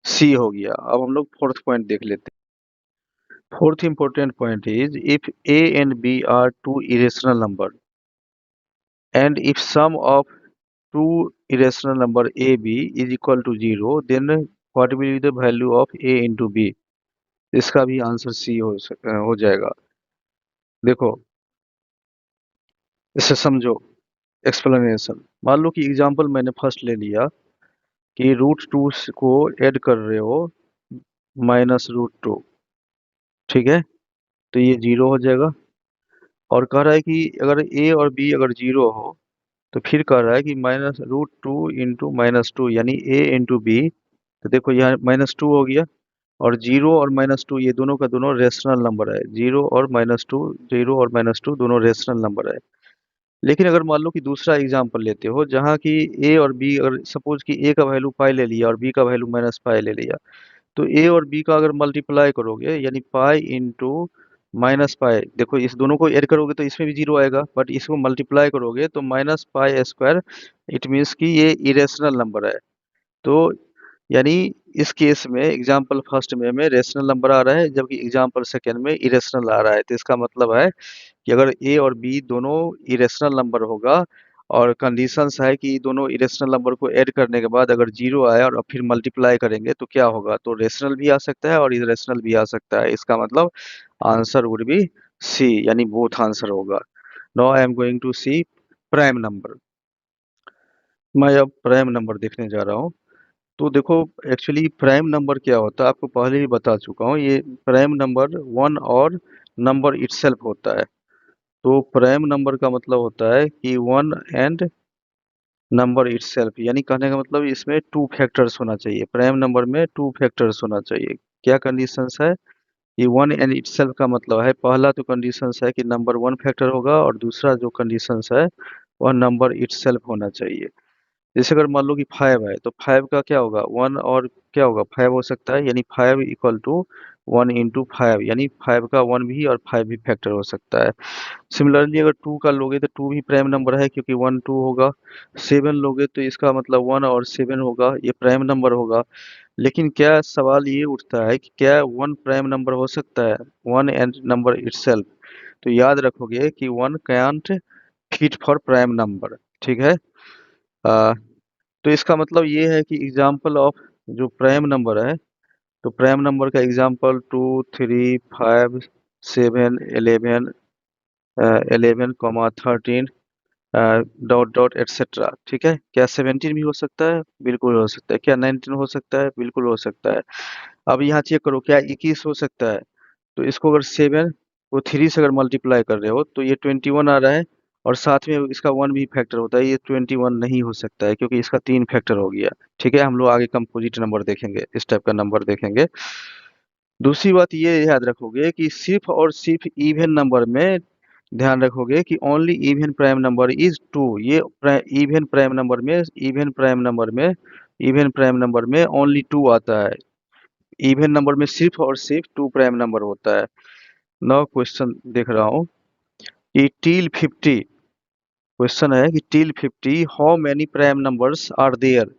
सी हो गया। अब हम लोग फोर्थ पॉइंट देख लेते हैं। Fourth important point is if A and B are two irrational number and if sum of two irrational number A B is equal to 0, then what will be the value of A into B? इसका भी answer C हो जाएगा। देखो, इसे समझो explanation. मान लो कि example मैंने फर्स्ट ले लिया कि √2 को ऐड कर रहे हो -√2, ठीक है, तो ये जीरो हो जाएगा। और कह रहा है कि अगर ए और बी अगर जीरो हो, तो फिर कह रहा है कि -√2 इंटू -2 यानी ए इंटू बी। तो देखो यहाँ -2 हो गया और जीरो और -2 ये दोनों का दोनों रेशनल नंबर है। जीरो और -2 दोनों रेशनल नंबर है। लेकिन अगर मान लो कि दूसरा एग्जांपल लेते हो जहाँ की ए और बी, अगर सपोज कि ए का वैल्यू पाई ले लिया और बी का वैल्यू -पाई ले लिया, तो ए और बी का अगर मल्टीप्लाई करोगे यानी पाई इंटू -पाई, देखो इस दोनों को ऐड करोगे तो इसमें भी जीरो आएगा, बट इसको मल्टीप्लाई करोगे तो -पाई²। इट मीन्स कि ये इरेशनल नंबर है। तो यानी इस केस में एग्जाम्पल फर्स्ट में रेशनल नंबर आ रहा है जबकि एग्जाम्पल सेकेंड में इरेशनल आ रहा है। तो इसका मतलब है कि अगर ए और बी दोनों इरेशनल नंबर होगा और कंडीशंस है कि दोनों इरेशनल नंबर को ऐड करने के बाद अगर जीरो आए और फिर मल्टीप्लाई करेंगे तो क्या होगा, तो रेशनल भी आ सकता है और इरेशनल भी आ सकता है। इसका मतलब आंसर वुड बी सी, यानी बोथ आंसर होगा। Now I am going to see prime number. मैं अब प्राइम नंबर देखने जा रहा हूँ। तो देखो, एक्चुअली प्राइम नंबर क्या होता है आपको पहले ही बता चुका हूँ। ये प्राइम नंबर वन और नंबर इटसेल्फ होता है। तो प्राइम नंबर का मतलब होता है कि वन एंड नंबर इटसेल्फ, यानी कहने का मतलब इसमें टू फैक्टर्स होना चाहिए। प्राइम नंबर में टू फैक्टर्स होना चाहिए। क्या कंडीशंस है? ये वन एंड इटसेल्फ का मतलब है, पहला तो कंडीशंस है कि नंबर वन फैक्टर होगा और दूसरा जो कंडीशंस है वह नंबर इटसेल्फ होना चाहिए। जैसे अगर मान लो कि 5 है तो 5 का क्या होगा, वन और क्या होगा, 5 हो सकता है, यानी 5 इक्वल टू 1 इंटू 5, यानी 5 का 1 भी और 5 भी फैक्टर हो सकता है। सिमिलरली अगर 2 का लोगे तो 2 भी प्राइम नंबर है, क्योंकि 1 2 होगा। 7 लोगे तो इसका मतलब 1 और 7 होगा, ये प्राइम नंबर होगा। लेकिन क्या सवाल ये उठता है कि क्या 1 प्राइम नंबर हो सकता है, 1 एंड नंबर इटसेल्फ? तो याद रखोगे कि 1 can't fit for prime number, ठीक है। आ, तो इसका मतलब ये है कि एग्जाम्पल ऑफ जो प्राइम नंबर है, तो प्राइम नंबर का example 2 3 5 7 11 11 comma 13 dot dot etcetera, ठीक है। क्या 17 भी हो सकता है? बिल्कुल हो सकता है। क्या 19 हो सकता है? बिल्कुल हो सकता है। अब यहाँ चेक करो, क्या 21 हो सकता है? तो इसको अगर 7 को 3 से अगर मल्टीप्लाई कर रहे हो तो ये 21 आ रहा है, और साथ में इसका 1 भी फैक्टर होता है, ये 21 नहीं हो सकता है, क्योंकि इसका 3 फैक्टर हो गया। ठीक है, हम लोग आगे कंपोजिट नंबर देखेंगे, इस टाइप का नंबर देखेंगे। दूसरी बात ये याद रखोगे कि सिर्फ और सिर्फ इवन नंबर में ध्यान रखोगे कि only even prime number is 2। ये इवन प्राइम नंबर में, इवन प्राइम नंबर में ओनली 2 आता है। इवन नंबर में सिर्फ और सिर्फ 2 प्राइम नंबर होता है। नौ क्वेश्चन देख रहा हूँ कि टिल 50, क्वेश्चन है कि till 50 how many prime numbers are there.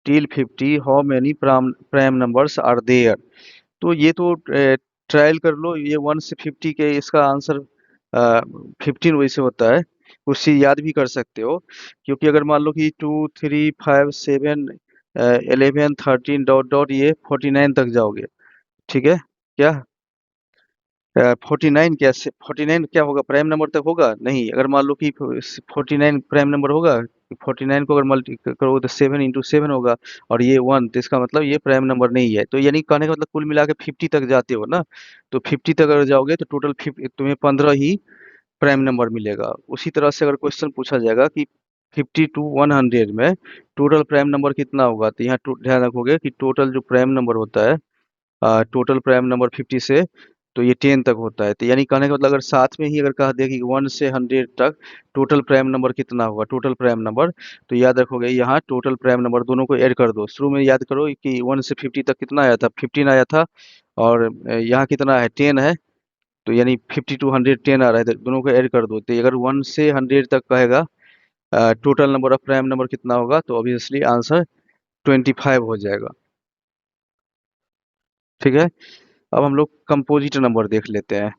Till 50 how many prime numbers are there. तो ये तो ट्रायल कर लो, ये 1 से 50 के इसका आंसर 15 वैसे होता है। उससे याद भी कर सकते हो, क्योंकि अगर मान लो कि 2 3 5 7 11 13 डॉट डॉट ये 49 तक जाओगे, ठीक है। क्या 49, क्या 49 क्या होगा, प्राइम नंबर तक होगा? नहीं। अगर मान लो कि 49 प्राइम नंबर होगा, 49 को अगर मल्टी करोगे तो 7 इंटू 7 होगा, और ये 1, तो इसका मतलब ये प्राइम नंबर नहीं है। तो यानी कहने का मतलब कुल मिला के 50 तक जाते हो ना, तो 50 तक अगर जाओगे तो टोटल तुम्हें 15 ही प्राइम नंबर मिलेगा। उसी तरह से अगर क्वेश्चन पूछा जाएगा कि 50 टू 100 में टोटल प्राइम नंबर कितना होगा, तो यहाँ ध्यान रखोगे कि टोटल जो प्राइम नंबर होता है, टोटल प्राइम नंबर 50 से तो ये 10 तक होता है। तो यानी कहने का मतलब अगर साथ में ही अगर कह दे कि 1 से 100 तक टोटल प्राइम नंबर कितना होगा, टोटल प्राइम नंबर, तो याद रखोगे यहाँ टोटल प्राइम नंबर दोनों को ऐड कर दो। शुरू में याद करो कि 1 से 50 तक कितना आया था, 15 आया था, और यहाँ कितना है, 10 है। तो यानी 50 टू 100 10 आ रहा है, तो दोनों को ऐड कर दो। तो अगर 1 से 100 तक कहेगा total number of prime number कितना होगा, तो ऑब्वियसली आंसर 25 हो जाएगा। ठीक है, अब हम लोग कंपोजिट नंबर देख लेते हैं।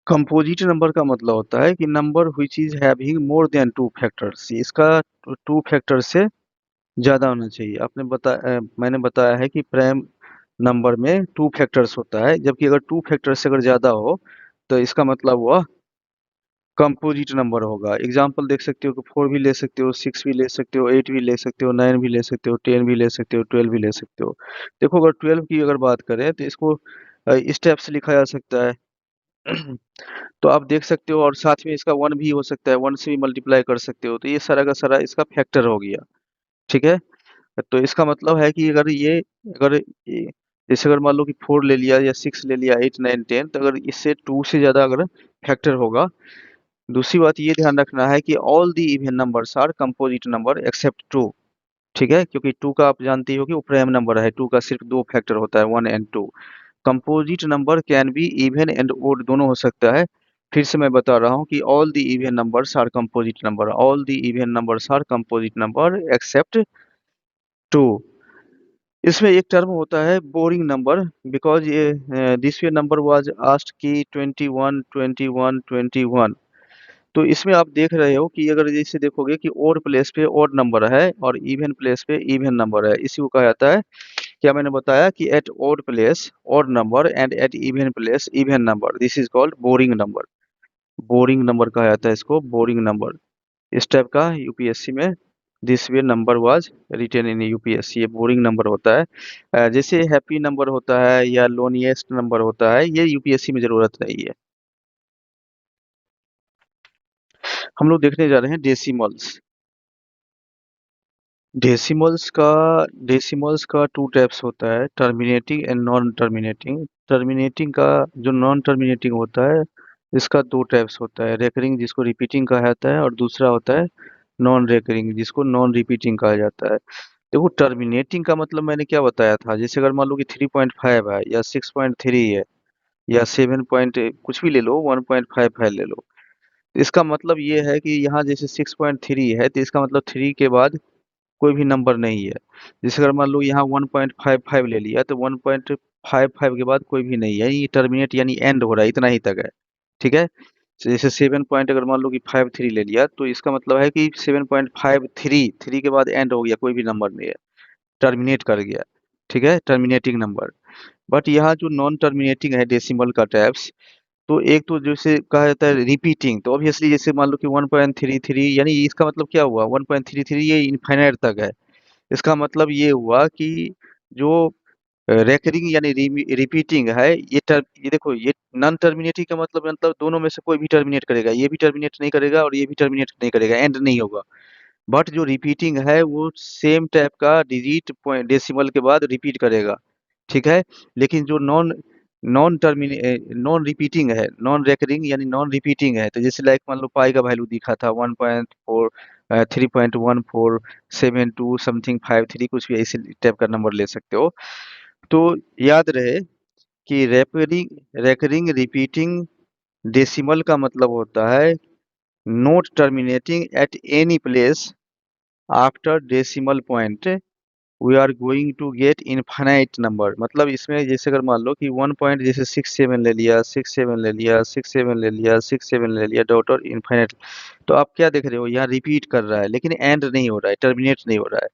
कंपोजिट नंबर का मतलब होता है कि number which is having more than 2 factors. इसका 2 फैक्टर से ज्यादा होना चाहिए। मैंने बताया है कि प्राइम नंबर में 2 फैक्टर्स होता है, जबकि अगर 2 फैक्टर से अगर ज्यादा हो तो इसका मतलब वह कंपोजिट नंबर होगा। एग्जाम्पल देख सकते हो कि 4 भी ले सकते हो, 6 भी ले सकते हो, 8 भी ले सकते हो, 9 भी ले सकते हो, 10 भी ले सकते हो, 12 भी ले सकते हो। देखो अगर 12 की अगर बात करें तो इसको इस टाइप से लिखा जा सकता है। तो आप देख सकते हो, और साथ में इसका 1 भी हो सकता है, 1 से भी मल्टीप्लाई कर सकते हो, तो ये सारा का सारा इसका फैक्टर हो गया। ठीक है, तो इसका मतलब है कि अगर जैसे अगर मान लो कि 4 ले लिया या 6 ले लिया, 8 9 10, तो अगर इससे 2 से ज़्यादा अगर फैक्टर होगा। दूसरी बात ये ध्यान रखना है कि all the even numbers are composite number except 2। ठीक है, क्योंकि 2 का आप जानते ही हो कि वो प्राइम नंबर है, 2 का सिर्फ 2 फैक्टर होता है, 1 and 2। Composite number can be even and odd, दोनों हो सकता है। फिर से मैं बता रहा हूँ कि all the even numbers are composite number, all the even numbers are composite number except 2। इसमें एक टर्म होता है बोरिंग नंबर, बिकॉज ये this way number was asked कि 21 21 21। तो इसमें आप देख रहे हो कि अगर जैसे देखोगे कि ओड प्लेस पे ओड नंबर है और इवन प्लेस पे इवन नंबर है, इसी को कहा जाता है, क्या मैंने बताया कि at odd place odd number and at even place even number, this is called boring number. Boring number कहा जाता है इसको, बोरिंग नंबर। इस टाइप का यूपीएससी में this way number was written in UPSC, ये बोरिंग नंबर होता है। जैसे हैप्पी नंबर होता है या लोनिएस्ट नंबर होता है, ये यूपीएससी में जरूरत नहीं है। हम लोग देखने जा रहे हैं डेसिमल्स। डेसिमल्स का 2 टाइप्स होता है, terminating and non terminating. Terminating का जो नॉन टर्मिनेटिंग होता है, इसका 2 टाइप्स होता है, रेकरिंग जिसको रिपीटिंग कहा जाता है, और दूसरा होता है नॉन रेकरिंग जिसको नॉन रिपीटिंग कहा जाता है। देखो टर्मिनेटिंग का मतलब मैंने क्या बताया था, जैसे अगर मान लो कि 3.5 है या 6.3 है या 7 पॉइंट कुछ भी ले लो, 1.55 ले लो, तो इसका मतलब ये है कि यहाँ जैसे 6.3 है तो इसका मतलब 3 के बाद कोई भी नंबर नहीं है। जैसे अगर मान लो यहाँ 1.55 ले लिया तो 1.55 के बाद कोई भी नहीं है, ये टर्मिनेट यानी एंड हो रहा है, इतना ही तक है। ठीक है, तो जैसे 7 पॉइंट अगर मान लो कि 53 ले लिया तो इसका मतलब है कि 7.53 3 के बाद एंड हो गया, कोई भी नंबर नहीं है, टर्मिनेट कर गया। ठीक है, टर्मिनेटिंग नंबर। बट यहाँ जो नॉन टर्मिनेटिंग है डेसिमल का टाइप्स, तो एक तो जैसे कहा जाता है रिपीटिंग, तो ऑब्वियसली जैसे मान लो कि 1.33 यानी इसका मतलब क्या हुआ, 1.33 ये इनफाइनाइट तक है। इसका मतलब ये हुआ कि जो रेकरिंग यानी रिपीटिंग है, ये देखो, ये नॉन टर्मिनेटिंग का मतलब दोनों में से कोई भी टर्मिनेट करेगा, ये भी टर्मिनेट नहीं करेगा और ये भी टर्मिनेट नहीं करेगा, एंड नहीं होगा। बट जो रिपीटिंग है वो सेम टाइप का डिजिट पॉइंट डेसिमल के बाद रिपीट करेगा। ठीक है, लेकिन जो नॉन नॉन टर्मिने नॉन रिपीटिंग है, नॉन रेकरिंग यानी नॉन रिपीटिंग है, तो जैसे लाइक मान लो पाई का वैल्यू दिखा था 1.4 3.1472 समथिंग 53, कुछ भी ऐसे टाइप का नंबर ले सकते हो। तो याद रहे कि रेकरिंग रेकरिंग रिपीटिंग डेसिमल का मतलब होता है not terminating at any place after decimal point we are going to get infinite number. मतलब इसमें जैसे अगर मान लो कि 1 पॉइंट जैसे 6 7 ले लिया, 6 7 ले लिया, 6 7 ले लिया, 6 7 ले लिया, डॉट और इनफाइनाइट, तो आप क्या देख रहे हो, यहाँ रिपीट कर रहा है लेकिन एंड नहीं हो रहा है, टर्मिनेट नहीं हो रहा है।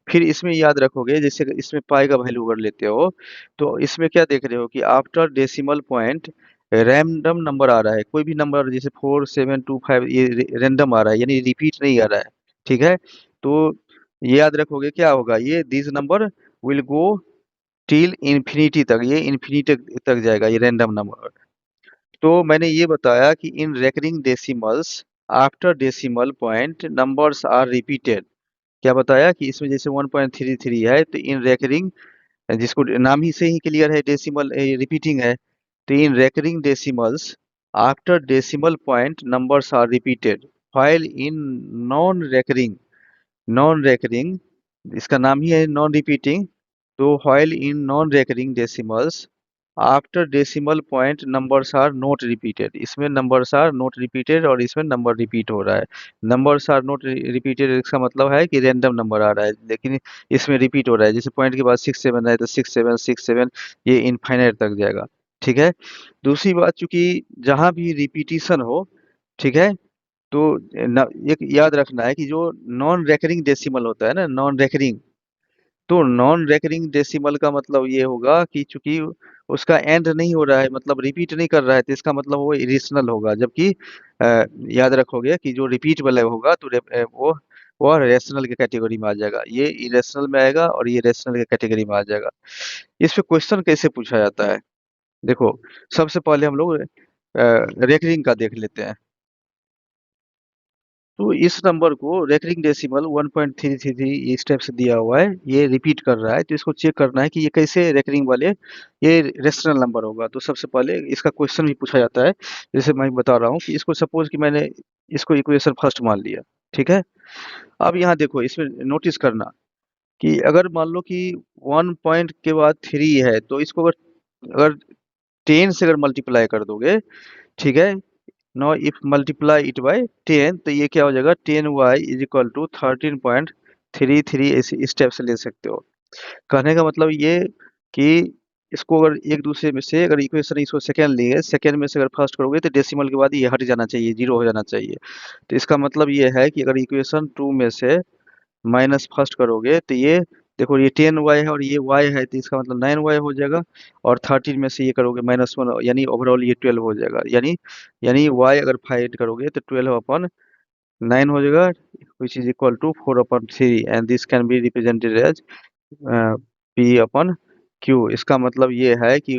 फिर इसमें याद रखोगे, जैसे इसमें पाई का वैल्यू अगर लेते हो तो इसमें क्या देख रहे हो कि after decimal point random number आ रहा है, कोई भी नंबर जैसे 4725 ये रैंडम आ रहा है, यानी रिपीट नहीं आ रहा है। ठीक है, तो ये याद रखोगे क्या होगा, ये this number will go till infinity तक, ये इन्फिनिटी तक जाएगा ये रैंडम नंबर। तो मैंने ये बताया कि in recurring decimals after decimal point numbers are repeated. क्या बताया कि इसमें जैसे 1.33 है तो इन रेकरिंग, जिसको नाम ही से ही क्लियर है डेसिमल रिपीटिंग है, तो in recurring decimals after decimal point numbers are repeated, while in non recurring इसका नाम ही है नॉन रिपीटिंग, तो while in non recurring decimals after decimal point numbers are not repeated, इसमें नंबर्स आर नॉट रिपीटेड और इसमें number repeat हो रहा है। नंबर्स आर नॉट रिपीटेड इसका मतलब है कि रैंडम नंबर आ रहा है लेकिन इसमें रिपीट हो रहा है, जैसे पॉइंट के बाद 6 7 है तो 6 7 6 7 ये इनफाइनाइट तक जाएगा। ठीक है, दूसरी बात, चूंकि जहां भी रिपीटिशन हो, ठीक है, तो एक याद रखना है कि जो नॉन रेकरिंग डेसिमल होता है ना, नॉन रेकरिंग, तो नॉन रेकरिंग डेसिमल का मतलब ये होगा कि चूंकि उसका एंड नहीं हो रहा है, मतलब रिपीट नहीं कर रहा है, तो इसका मतलब वो इरेशनल होगा। जबकि याद रखोगे कि जो रिपीट वाला होगा तो वो रेशनल के कैटेगरी में आ जाएगा, ये इरेशनल में आएगा और ये रेशनल के कैटेगरी में आ जाएगा। इस पे क्वेश्चन कैसे पूछा जाता है, देखो, सबसे पहले हम लोग रेकरिंग का देख लेते हैं। तो इस नंबर को रेकरिंग डेसिमल 1.333 इस टाइप से दिया हुआ है, ये रिपीट कर रहा है, तो इसको चेक करना है कि ये कैसे रेकरिंग वाले ये रेशनल नंबर होगा। तो सबसे पहले इसका क्वेश्चन भी पूछा जाता है, जैसे मैं बता रहा हूँ कि इसको सपोज कि मैंने इसको इक्वेशन फर्स्ट मान लिया। ठीक है, अब यहाँ देखो, इसमें नोटिस करना कि अगर मान लो कि 1 पॉइंट के बाद 3 है तो इसको अगर अगर 10 से अगर मल्टीप्लाई कर दोगे, ठीक है, now if multiply it by 10 तो ये क्या हो जाएगा, 10y इज इक्वल टू 13.33, ऐसे इस टाइप से ले सकते हो। कहने का मतलब ये कि इसको अगर एक दूसरे में से अगर इक्वेशन इसको सेकेंड लिए, सेकेंड में से अगर फर्स्ट करोगे तो डेसिमल के बाद ये हट जाना चाहिए, जीरो हो जाना चाहिए। तो इसका मतलब ये है कि अगर इक्वेशन टू में से माइनस फर्स्ट करोगे तो ये देखो, ये 10y है और ये y है, तो इसका मतलब 9y हो जाएगा। और 13 में से ये करोगे -1, यानी ओवरऑल ये 12 हो जाएगा। यानी y अगर फाइंड करोगे तो 12/9 हो जाएगा, which is equal to 4/3, and this can be represented as P/Q। इसका मतलब ये है कि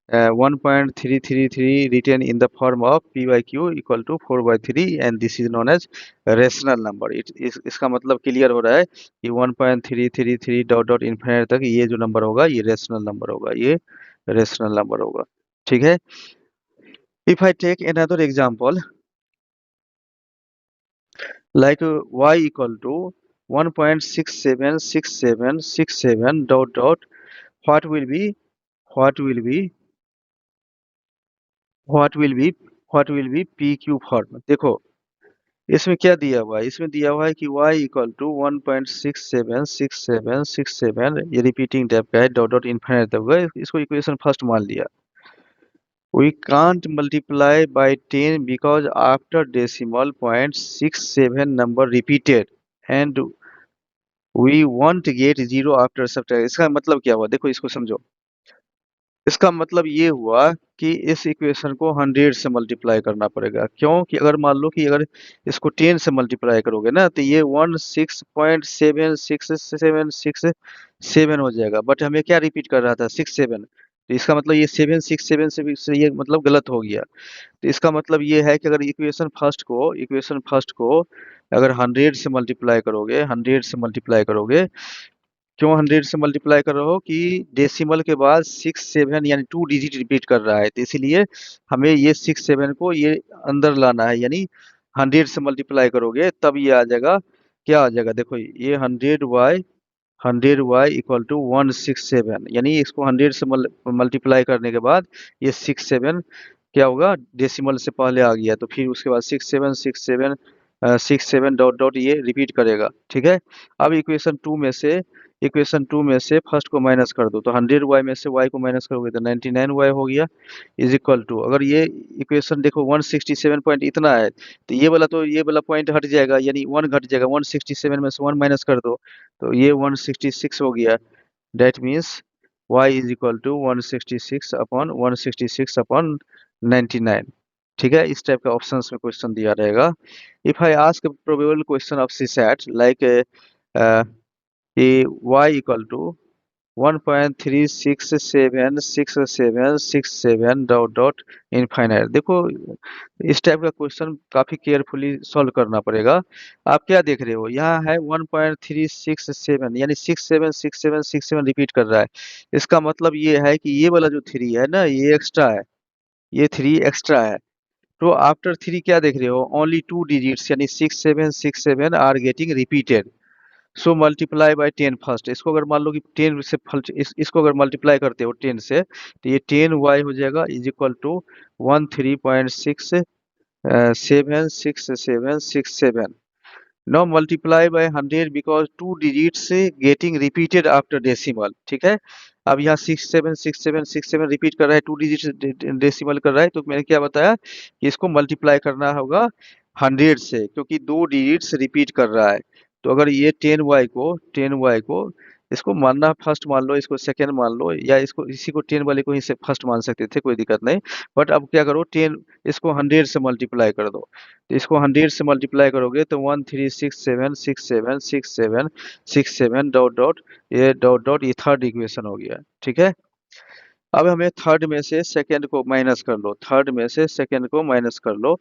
1.333 written in the form of P/Q equal to 4/3, and this is known as rational number. इसका मतलब क्लियर हो रहा है कि 1.333 डॉट डॉट इन्फिनिटी तक ये जो नंबर होगा ये रेशनल नंबर होगा, ये रेशनल नंबर होगा। ठीक है, if I take another example like y equal to 1.676767 dot dot what will be what will be what will be what will be P Q form. देखो इसमें क्या दिया हुआ है, इसमें दिया हुआ है कि y इक्वल टू 1.676767 ये रिपीटिंग टाइप का है डॉट डॉट इनफाइनाइट तक का, इसको इक्वेशन फर्स्ट मान लिया। We can't multiply by 10 because after decimal point 67 number repeated and we won't get zero after subtract। इसका मतलब क्या हुआ, देखो इसको समझो। इसका मतलब ये हुआ कि इस इक्वेशन को 100 से मल्टीप्लाई करना पड़ेगा। क्यों कि अगर मान लो कि अगर इसको 10 से मल्टीप्लाई करोगे ना तो ये 16.76767 हो जाएगा, बट हमें क्या रिपीट कर रहा था 67, तो इसका मतलब ये 767 से ये मतलब गलत हो गया। तो इसका मतलब ये है कि अगर इक्वेशन फर्स्ट को अगर 100 से मल्टीप्लाई करोगे, 100 से मल्टीप्लाई करोगे, क्यों 100 से मल्टीप्लाई कर रहे हो कि डेसिमल के बाद 67 यानी 2 डिजिट रिपीट कर रहा है, तो इसीलिए हमें ये 67 को ये अंदर लाना है, यानी 100 से मल्टीप्लाई करोगे तब ये आ जाएगा। क्या आ जाएगा, देखो ये 100y इक्वल टू 167, यानी इसको 100 से मल्टीप्लाई करने के बाद ये 67 क्या होगा, डेसिमल से पहले आ गया, तो फिर उसके बाद 67 डॉट डॉट ये रिपीट करेगा। ठीक है, अब इक्वेशन टू में से फर्स्ट को माइनस कर दो, तो 100y में से y को माइनस करोगे तो 99y हो गया, इज इक्वल टू अगर ये इक्वेशन देखो 167 पॉइंट इतना है, तो ये वाला पॉइंट हट जाएगा, यानी 1 घट जाएगा, 167 में से 1 माइनस कर दो तो ये 166 हो गया। That means y is equal to 166 upon 99। ठीक है, इस टाइप का ऑप्शंस में क्वेश्चन दिया रहेगा। If I ask probable question of CSAT like y equal to 1.36676767 dot dot infinite. देखो इस टाइप का क्वेश्चन काफी केयरफुली सॉल्व करना पड़ेगा। आप क्या देख रहे हो, यहाँ है 1.367 यानी 676767 रिपीट कर रहा है। इसका मतलब ये है कि ये वाला जो 3 है ना ये एक्स्ट्रा है, ये 3 एक्स्ट्रा है। तो आफ्टर 3 क्या देख रहे हो, ओनली 2 डिजिट्स यानी 6767 are getting repeated. So multiply by 10 first. इसको अगर मान लो कि 10 से इसको अगर मल्टीप्लाई करते हो 10 से तो ये 10y हो जाएगा is equal to 13.676767। Now multiply by 100 because 2 digits getting repeated after decimal. ठीक है, अब यहाँ 676767 रिपीट कर रहा है, 2 डिजिट डेसिमल कर रहा है, तो मैंने क्या बताया कि इसको मल्टीप्लाई करना होगा 100 से, क्योंकि 2 डिजिट्स रिपीट कर रहा है। तो अगर ये 10y को इसको मानना फर्स्ट मान लो, इसको सेकेंड मान लो, या इसको इसी को 10 वाले को ही फर्स्ट मान सकते थे, कोई दिक्कत नहीं। बट अब क्या करो, 10 इसको 100 से मल्टीप्लाई कर दो, तो इसको 100 से मल्टीप्लाई करोगे तो 136676767 डॉट डॉट ये थर्ड इक्वेशन हो गया। ठीक है, अब हमें थर्ड में से सेकेंड को माइनस कर लो, थर्ड में से सेकेंड को माइनस कर लो।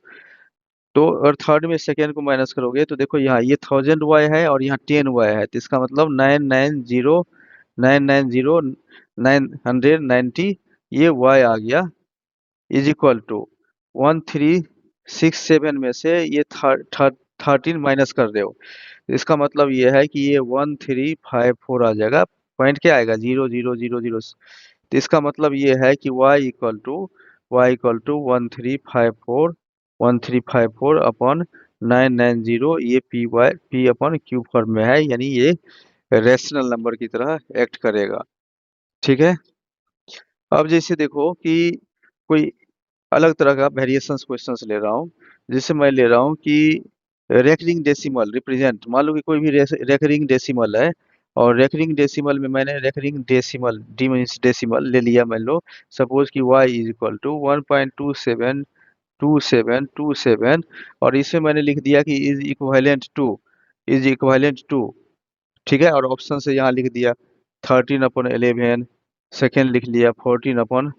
तो अगर थर्ड में सेकेंड को माइनस करोगे तो देखो यहाँ ये 1000y है और यहाँ 10y है, तो इसका मतलब 990 ये y आ गया इज इक्वल टू 1367 में से ये 13 माइनस कर दो, इसका मतलब ये है कि ये 1354 आ जाएगा। पॉइंट क्या आएगा, 0000। तो इसका मतलब ये है कि y इक्वल टू 1354 अपॉन 990, ये पी अपॉन क्यू फॉर्म में है, यानी ये रेशनल नंबर की तरह एक्ट करेगा। ठीक है, अब जैसे देखो कि कोई अलग तरह का वेरिएशंस क्वेश्चंस ले रहा हूँ, जिससे मैं ले रहा हूँ कि रेकरिंग डेसिमल रिप्रेजेंट, मान लो कि कोई भी रेकरिंग डेसिमल है, और रेकरिंग डेसिमल में मैंने recurring decimal D means decimal ले लिया। मान लो सपोज कि y इज इक्वल टू 1.272727, और इसमें मैंने लिख दिया कि इज इक्वालेंट टू। ठीक है, और ऑप्शन से यहाँ लिख दिया 13/11, सेकेंड लिख लिया 14/11,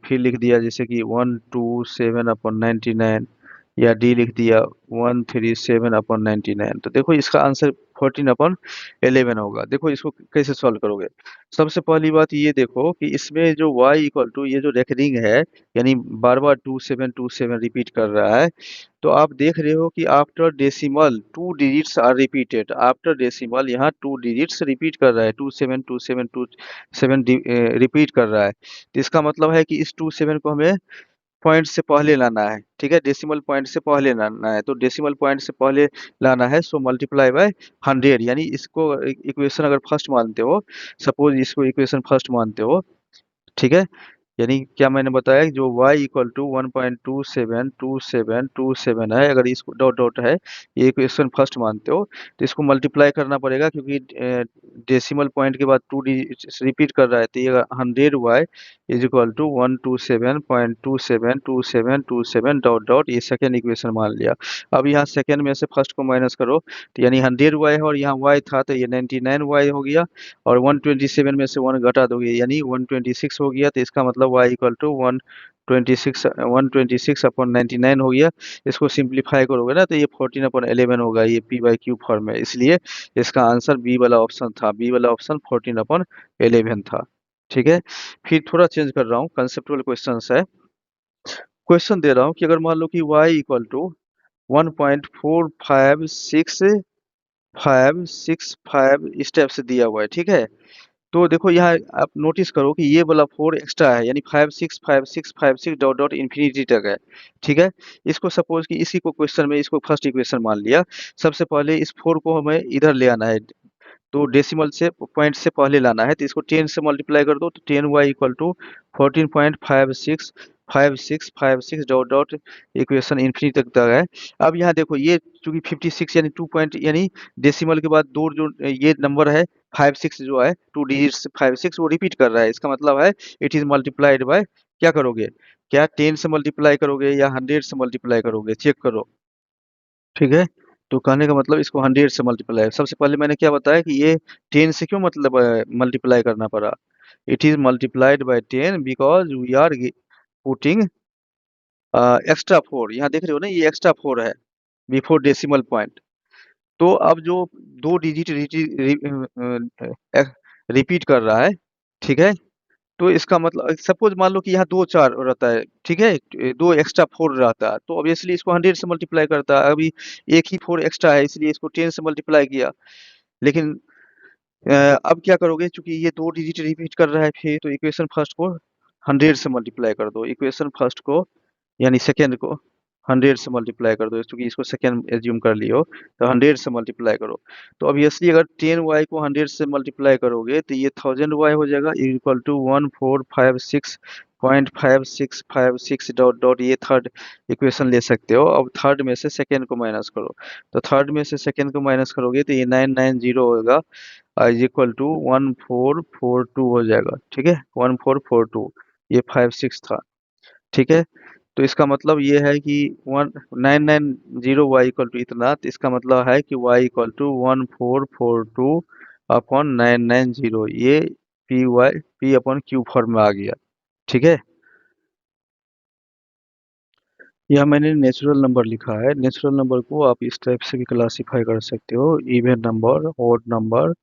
फिर लिख दिया जैसे कि 127/99, या डी लिख दिया 137/99। तो देखो इसका आंसर 14/11 होगा। देखो इसको कैसे सॉल्व करोगे। सबसे पहली बात ये देखो कि इसमें जो y इक्वल टू ये जो रेकरिंग है, यानी बार बार 2727 रिपीट कर रहा है, तो आप देख रहे हो कि after decimal 2 digits are repeated. After decimal यहाँ 2 डिजिट्स रिपीट कर रहा है, 272727 रिपीट कर रहा है। तो इसका मतलब है कि इस 27 को हमें पॉइंट से पहले लाना है, ठीक है, डेसिमल पॉइंट से पहले लाना है। तो डेसिमल पॉइंट से पहले लाना है, सो मल्टीप्लाई बाय 100, यानी इसको इक्वेशन अगर फर्स्ट मानते हो, सपोज इसको इक्वेशन फर्स्ट मानते हो, ठीक है, यानी क्या मैंने बताया कि जो y इक्वल टू 1.272727 है, अगर इसको डॉट डॉट है, ये इक्वेशन फर्स्ट मानते हो, तो इसको मल्टीप्लाई करना पड़ेगा, क्योंकि डेसिमल पॉइंट के बाद 2 डिजिट रिपीट कर रहा है। तो ये 100y is equal to 127.272727 dot dot, ये सेकेंड इक्वेशन मान लिया। अब यहाँ सेकेंड में से फर्स्ट को माइनस करो, तो यानी 100y है और यहाँ y था, तो ये 99y हो गया, और 127 में से 1 घटा दोगे यानी 126 हो गया। तो इसका मतलब y इक्वल टू 126/99 हो गया। इसको सिंप्लीफाई करोगे ना, तो ये 14/11 होगा, ये p/q फॉर्म है, इसलिए इसका आंसर बी वाला ऑप्शन था। बी वाला ऑप्शन 14/11 था। ठीक है, फिर थोड़ा चेंज कर रहा हूँ, कंसेप्चुअल क्वेश्चन है। क्वेश्चन दे रहा हूँ कि अगर मान लो कि y इक्वल टू 1.456565 स्टेप से दिया हुआ है, ठीक है। तो देखो यहाँ आप नोटिस करो कि ये वाला 4 एक्स्ट्रा है, यानी 565656 डॉट डॉट इन्फिनिटी तक है, ठीक है। इसको सपोज कि इसी को क्वेश्चन में इसको फर्स्ट इक्वेशन मान लिया। सबसे पहले इस 4 को हमें इधर ले आना है, तो डेसिमल से पॉइंट से पहले लाना है, तो इसको 10 से मल्टीप्लाई कर दो, तो 10y equal to 14.565656 dot dot equation infinity तक है। अब यहाँ देखो ये चूंकि 56 यानी 2 पॉइंट, यानी डेसिमल के बाद दो जो ये नंबर है 56 जो है 2 डिजिट्स 56 वो रिपीट कर रहा है। इसका मतलब है इट इज मल्टीप्लाइड बाय, क्या करोगे, क्या 10 से मल्टीप्लाई करोगे या 100 से मल्टीप्लाई करोगे, चेक करो, ठीक है। तो कहने का मतलब इसको 100 से मल्टीप्लाई, सबसे पहले मैंने क्या बताया कि ये 10 से क्यों मतलब मल्टीप्लाई करना पड़ा। It is multiplied by 10 because we are putting extra 4, यहाँ देख रहे हो ना, ये एक्स्ट्रा 4 है बिफोर डेसिमल पॉइंट। तो अब जो 2 डिजिट रिपीट कर रहा है, ठीक है, तो इसका मतलब सपोज मान लो कि यहाँ 2 4 रहता है, ठीक है, 2 एक्स्ट्रा 4 रहता है, तो ऑब्वियसली इसको 100 से मल्टीप्लाई करता है। अभी एक ही 4 एक्स्ट्रा है, इसलिए इसको 10 से मल्टीप्लाई किया। लेकिन अब क्या करोगे, चूंकि ये 2 डिजिट रिपीट कर रहा है, फिर तो इक्वेशन फर्स्ट को 100 से मल्टीप्लाई कर दो, इक्वेशन फर्स्ट को यानी सेकेंड को 100 से मल्टीप्लाई कर दो, क्योंकि इसको सेकेंड एज्यूम कर लियो, तो 100 से मल्टीप्लाई करो। तो ऑब्वियसली अगर 10y को 100 से मल्टीप्लाई करोगे, तो ये 1000y हो जाएगा, इक्वल टू 1456.5656 डॉट डॉट, ये थर्ड इक्वेशन ले सकते हो। अब थर्ड में से सेकेंड को माइनस करो, तो थर्ड में से सेकेंड को माइनस करोगे, तो ये 990 होगा, इज इक्वल टू 1442 हो जाएगा, ठीक है, 1442, ये 56 था, ठीक है। तो इसका मतलब ये है कि 1990 y इक्वल टू इतना, तो इसका मतलब है कि y इक्वल टू 1442/990, ये p/q फॉर्म में आ गया, ठीक है। यह मैंने नेचुरल नंबर लिखा है। नेचुरल नंबर को आप इस टाइप से भी क्लासीफाई कर सकते हो, even number, odd number,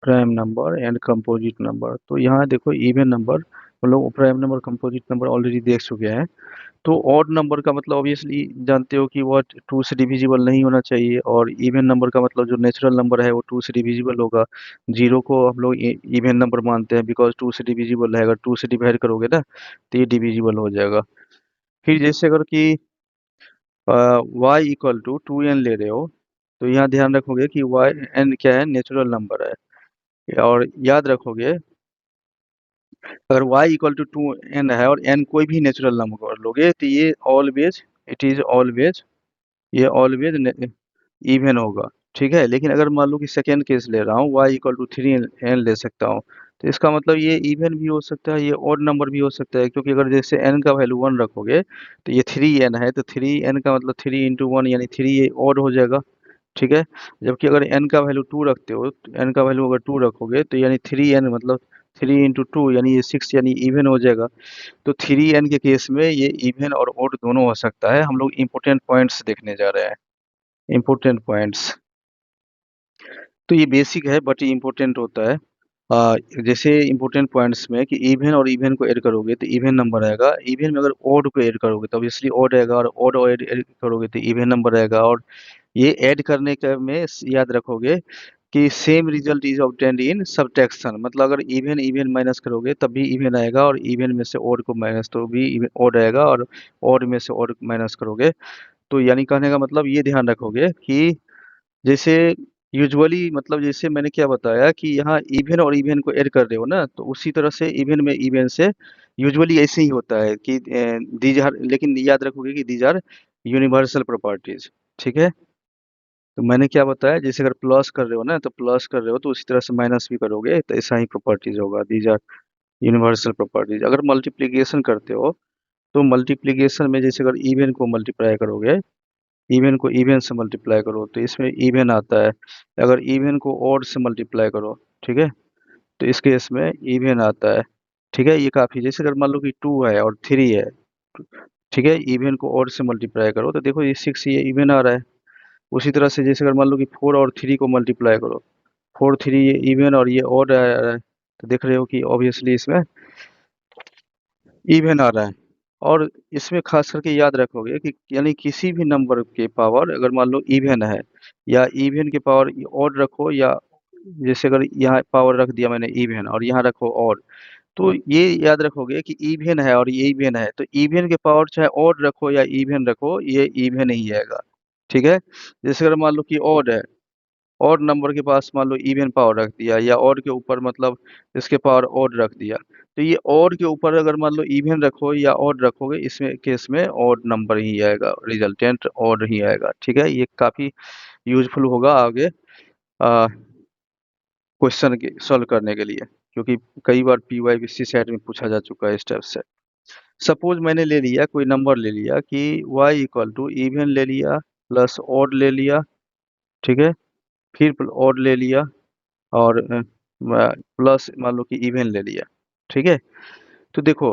prime number and composite number. तो यहाँ देखो इवन नंबर, हम लोग prime number composite number already देख चुके हैं। तो ऑड नंबर का मतलब ऑब्वियसली जानते हो कि वो 2 से डिविजिबल नहीं होना चाहिए, और इवन नंबर का मतलब जो नेचुरल नंबर है वो 2 से डिविजिबल होगा। जीरो को हम लोग इवन नंबर मानते हैं बिकॉज 2 से डिविजिबल है, अगर 2 से डिवाइड करोगे ना तो ये डिविजिबल हो जाएगा। फिर जैसे अगर कि y इक्वल टू 2n ले रहे हो, तो यहाँ ध्यान रखोगे कि n क्या है, नेचुरल नंबर है, और याद रखोगे अगर y इक्वल टू 2n है और n कोई भी नेचुरल नंबर लोगे, तो ये ऑलवेज, इट इज ऑलवेज, ये ऑलवेज इवन होगा, ठीक है। लेकिन अगर मान लो कि सेकेंड केस ले रहा हूँ, y इक्वल टू 3n ले सकता हूँ, तो इसका मतलब ये इवन भी हो सकता है, ये ऑड नंबर भी हो सकता है, क्योंकि अगर जैसे n का वैल्यू 1 रखोगे, तो ये 3n है, तो 3n का मतलब 3 × 1 यानी 3, ये ऑड हो जाएगा, ठीक है। जबकि अगर n का वैल्यू 2 रखते हो, तो n का वैल्यू अगर 2 रखोगे, तो यानी 3n मतलब 3 × 2 यानी ये 6, यानी इवन हो जाएगा। तो 3n के केस में ये इवन और ऑड दोनों हो सकता है। हम लोग इम्पोर्टेंट पॉइंट्स देखने जा रहे हैं, इम्पोर्टेंट पॉइंट्स। तो ये बेसिक है बट ये इम्पोर्टेंट होता है। जैसे इम्पोर्टेंट पॉइंट्स में कि इवन और इवन को ऐड करोगे तो इवन नंबर आएगा, इवन में अगर ओड को ऐड करोगे तो ऑब्वियसली ओड आएगा, और ओड ऐड करोगे तो इवन नंबर आएगा। और ये ऐड करने के में याद रखोगे कि same result is obtained in subtraction, मतलब अगर इवन इवन माइनस करोगे तब भी इवन आएगा, और इवन में से ओड को माइनस तो भी ओड आएगा, और ओड में से ओड माइनस करोगे तो यानी कहने का मतलब ये ध्यान रखोगे कि जैसे यूजुअली, मतलब जैसे मैंने क्या बताया कि यहाँ इवन और इवन को ऐड कर रहे हो ना, तो उसी तरह से इवन में इवन से यूजुअली ऐसे ही होता है कि दीज आर, लेकिन याद रखोगे कि दीज आर यूनिवर्सल प्रॉपर्टीज। ठीक है, तो मैंने क्या बताया, जैसे अगर प्लस कर रहे हो ना तो प्लस कर रहे हो तो उसी तरह से माइनस भी करोगे तो ऐसा ही प्रॉपर्टीज होगा, दीज आर यूनिवर्सल प्रॉपर्टीज। अगर मल्टीप्लीकेशन करते हो तो मल्टीप्लीकेशन में जैसे अगर इवन को मल्टीप्लाई करोगे, इवन को इवन से मल्टीप्लाई करो तो इसमें इवन आता है। अगर इवन को ऑड से मल्टीप्लाई करो, ठीक है, तो इस केस में इवन आता है। ठीक है, ये काफ़ी, जैसे अगर मान लो कि 2 है और 3 है, ठीक है, इवन को ऑड से मल्टीप्लाई करो तो देखो ये 6, ये इवन आ रहा है। उसी तरह से जैसे अगर मान लो कि 4 और 3 को मल्टीप्लाई करो, 4 3 ये इवन और ये ऑड आ रहा है, तो देख रहे हो कि ऑब्वियसली इसमें इवन आ रहा है। और इसमें खास करके याद रखोगे कि यानी किसी भी नंबर के पावर अगर मान लो इवन है, या इवन के पावर ऑड रखो, या जैसे अगर यहाँ पावर रख दिया मैंने इवन और यहाँ रखो ऑड, तो ये याद रखोगे कि इवन है और ये इवन है, तो इवन के पावर चाहे ऑड रखो या इवन रखो, ये इवन ही आएगा। ठीक है, जैसे अगर मान लो कि ऑड है, और नंबर के पास मान लो इवन पावर रख दिया, या और के ऊपर मतलब इसके पावर ऑड रख दिया, तो ये और के ऊपर अगर मान लो इवन रखो या ऑड रखोगे, इसमें केस में ऑड नंबर ही आएगा, रिजल्टेंट ऑड ही आएगा। ठीक है, ये काफ़ी यूजफुल होगा आगे क्वेश्चन के सॉल्व करने के लिए, क्योंकि कई बार PYBC सेट में पूछा जा चुका है इस टाइप से। सपोज मैंने ले लिया, कोई नंबर ले लिया कि y इक्वल टू इवन ले लिया प्लस ऑड ले लिया, ठीक है, फिर ऑड ले लिया, और प्लस मान लो कि इवन ले लिया। ठीक है, तो देखो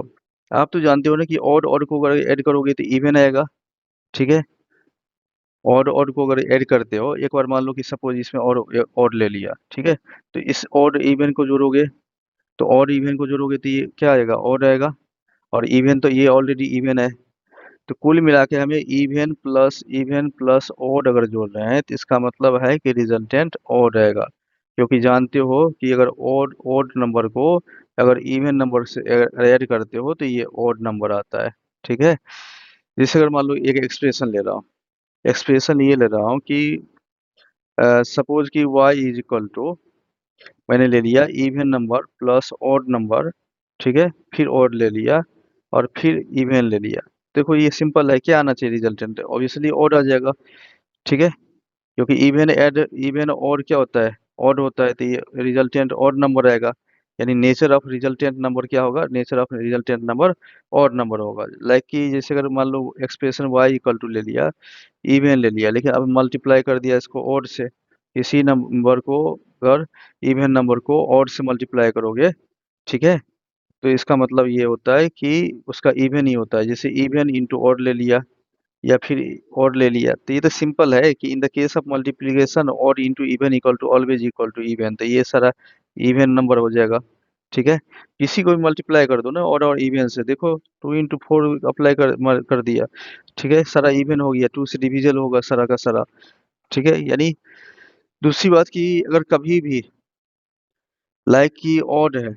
आप तो जानते हो ना कि ऑड ऑड को अगर ऐड करोगे तो इवन आएगा। ठीक है, ऑड ऑड को अगर ऐड करते हो, एक बार मान लो कि सपोज इसमें और ऑड ले लिया, ठीक है, तो इस ऑड इवन को जोड़ोगे, तो ऑड इवन को जोड़ोगे तो ये क्या आएगा, ऑड आएगा, और इवन तो ये ऑलरेडी इवन है। तो कुल मिला के हमें इवन प्लस ऑड अगर जोड़ रहे हैं तो इसका मतलब है कि रिजल्टेंट ऑड आएगा, क्योंकि जानते हो कि अगर ऑड ऑड नंबर को अगर इवन नंबर से ऐड करते हो तो ये ऑड नंबर आता है। ठीक है, जैसे अगर मान लो एक एक्सप्रेशन ले रहा हूँ, एक्सप्रेशन ये ले रहा हूँ कि सपोज कि y इज इक्वल टू, मैंने ले लिया even number plus odd number, ठीक है, फिर ऑड ले लिया और फिर इवन ले लिया। देखो ये सिंपल है, क्या आना चाहिए रिजल्टेंट, ऑब्वियसली ऑड आ जाएगा। ठीक है, क्योंकि इवन ऑड क्या होता है, ऑड होता है, तो ये रिजल्टेंट ऑड नंबर आएगा। यानी नेचर ऑफ रिजल्टेंट नंबर क्या होगा, nature of resultant number odd number होगा। लाइक कि जैसे अगर मान लो एक्सप्रेशन y इक्वल टू ले लिया, इवन ले लिया, लेकिन अब मल्टीप्लाई कर दिया इसको ऑड से। इसी नंबर को अगर इवन नंबर को ऑड से मल्टीप्लाई करोगे, ठीक है, तो इसका मतलब ये होता है कि उसका इवन ही होता है। जैसे इवन इंटू ऑड ले लिया या फिर ऑड ले लिया, तो ये तो सिंपल है कि in the case of multiplication odd into even equal to always equal to even, तो ये सारा इवन नंबर हो जाएगा। ठीक है, किसी को भी मल्टीप्लाई कर दो ना ऑड और इवन से, देखो 2 into 4 अप्लाई कर दिया, ठीक है, सारा इवन हो गया, 2 से डिविजल होगा सारा का सारा। ठीक है, यानी दूसरी बात कि अगर कभी भी लाइक की ऑड है,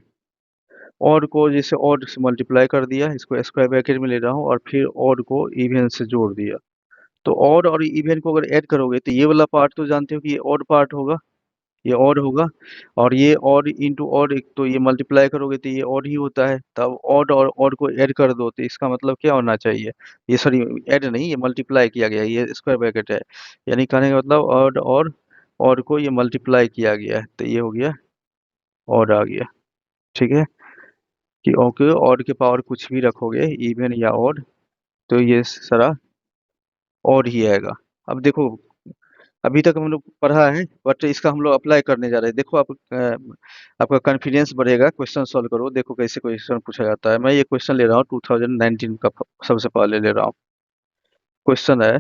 ऑड को जैसे ऑड से मल्टीप्लाई कर दिया, इसको स्क्वायर ब्रैकेट में ले रहा हूँ, और फिर ऑड को इवन से जोड़ दिया, तो ऑड और इवन को अगर ऐड करोगे तो ये वाला पार्ट तो जानते हो कि ये ऑड पार्ट होगा, ये ऑड होगा, और ये ऑड इंटू ऑड, तो ये मल्टीप्लाई करोगे तो ये ऑड ही होता है। तब ऑड और ऑड को ऐड कर दो तो इसका मतलब क्या होना चाहिए, ये सॉरी ऐड नहीं, ये मल्टीप्लाई किया गया है, ये स्क्वायर ब्रैकेट है, यानी कहने का मतलब ऑड और ऑड को ये मल्टीप्लाई किया गया है, तो ये हो गया ऑड आ गया। ठीक है, कि ओके ऑड के पावर कुछ भी रखोगे इवन या ऑड, तो ये सारा ऑड ही आएगा। अब देखो अभी तक हम लोग पढ़ा है, बट इसका हम लोग अप्लाई करने जा रहे हैं। देखो आप आपका कॉन्फिडेंस बढ़ेगा, क्वेश्चन सॉल्व करो, देखो कैसे क्वेश्चन पूछा जाता है। मैं ये क्वेश्चन ले रहा हूँ 2019 का, सबसे पहले ले रहा हूँ। क्वेश्चन है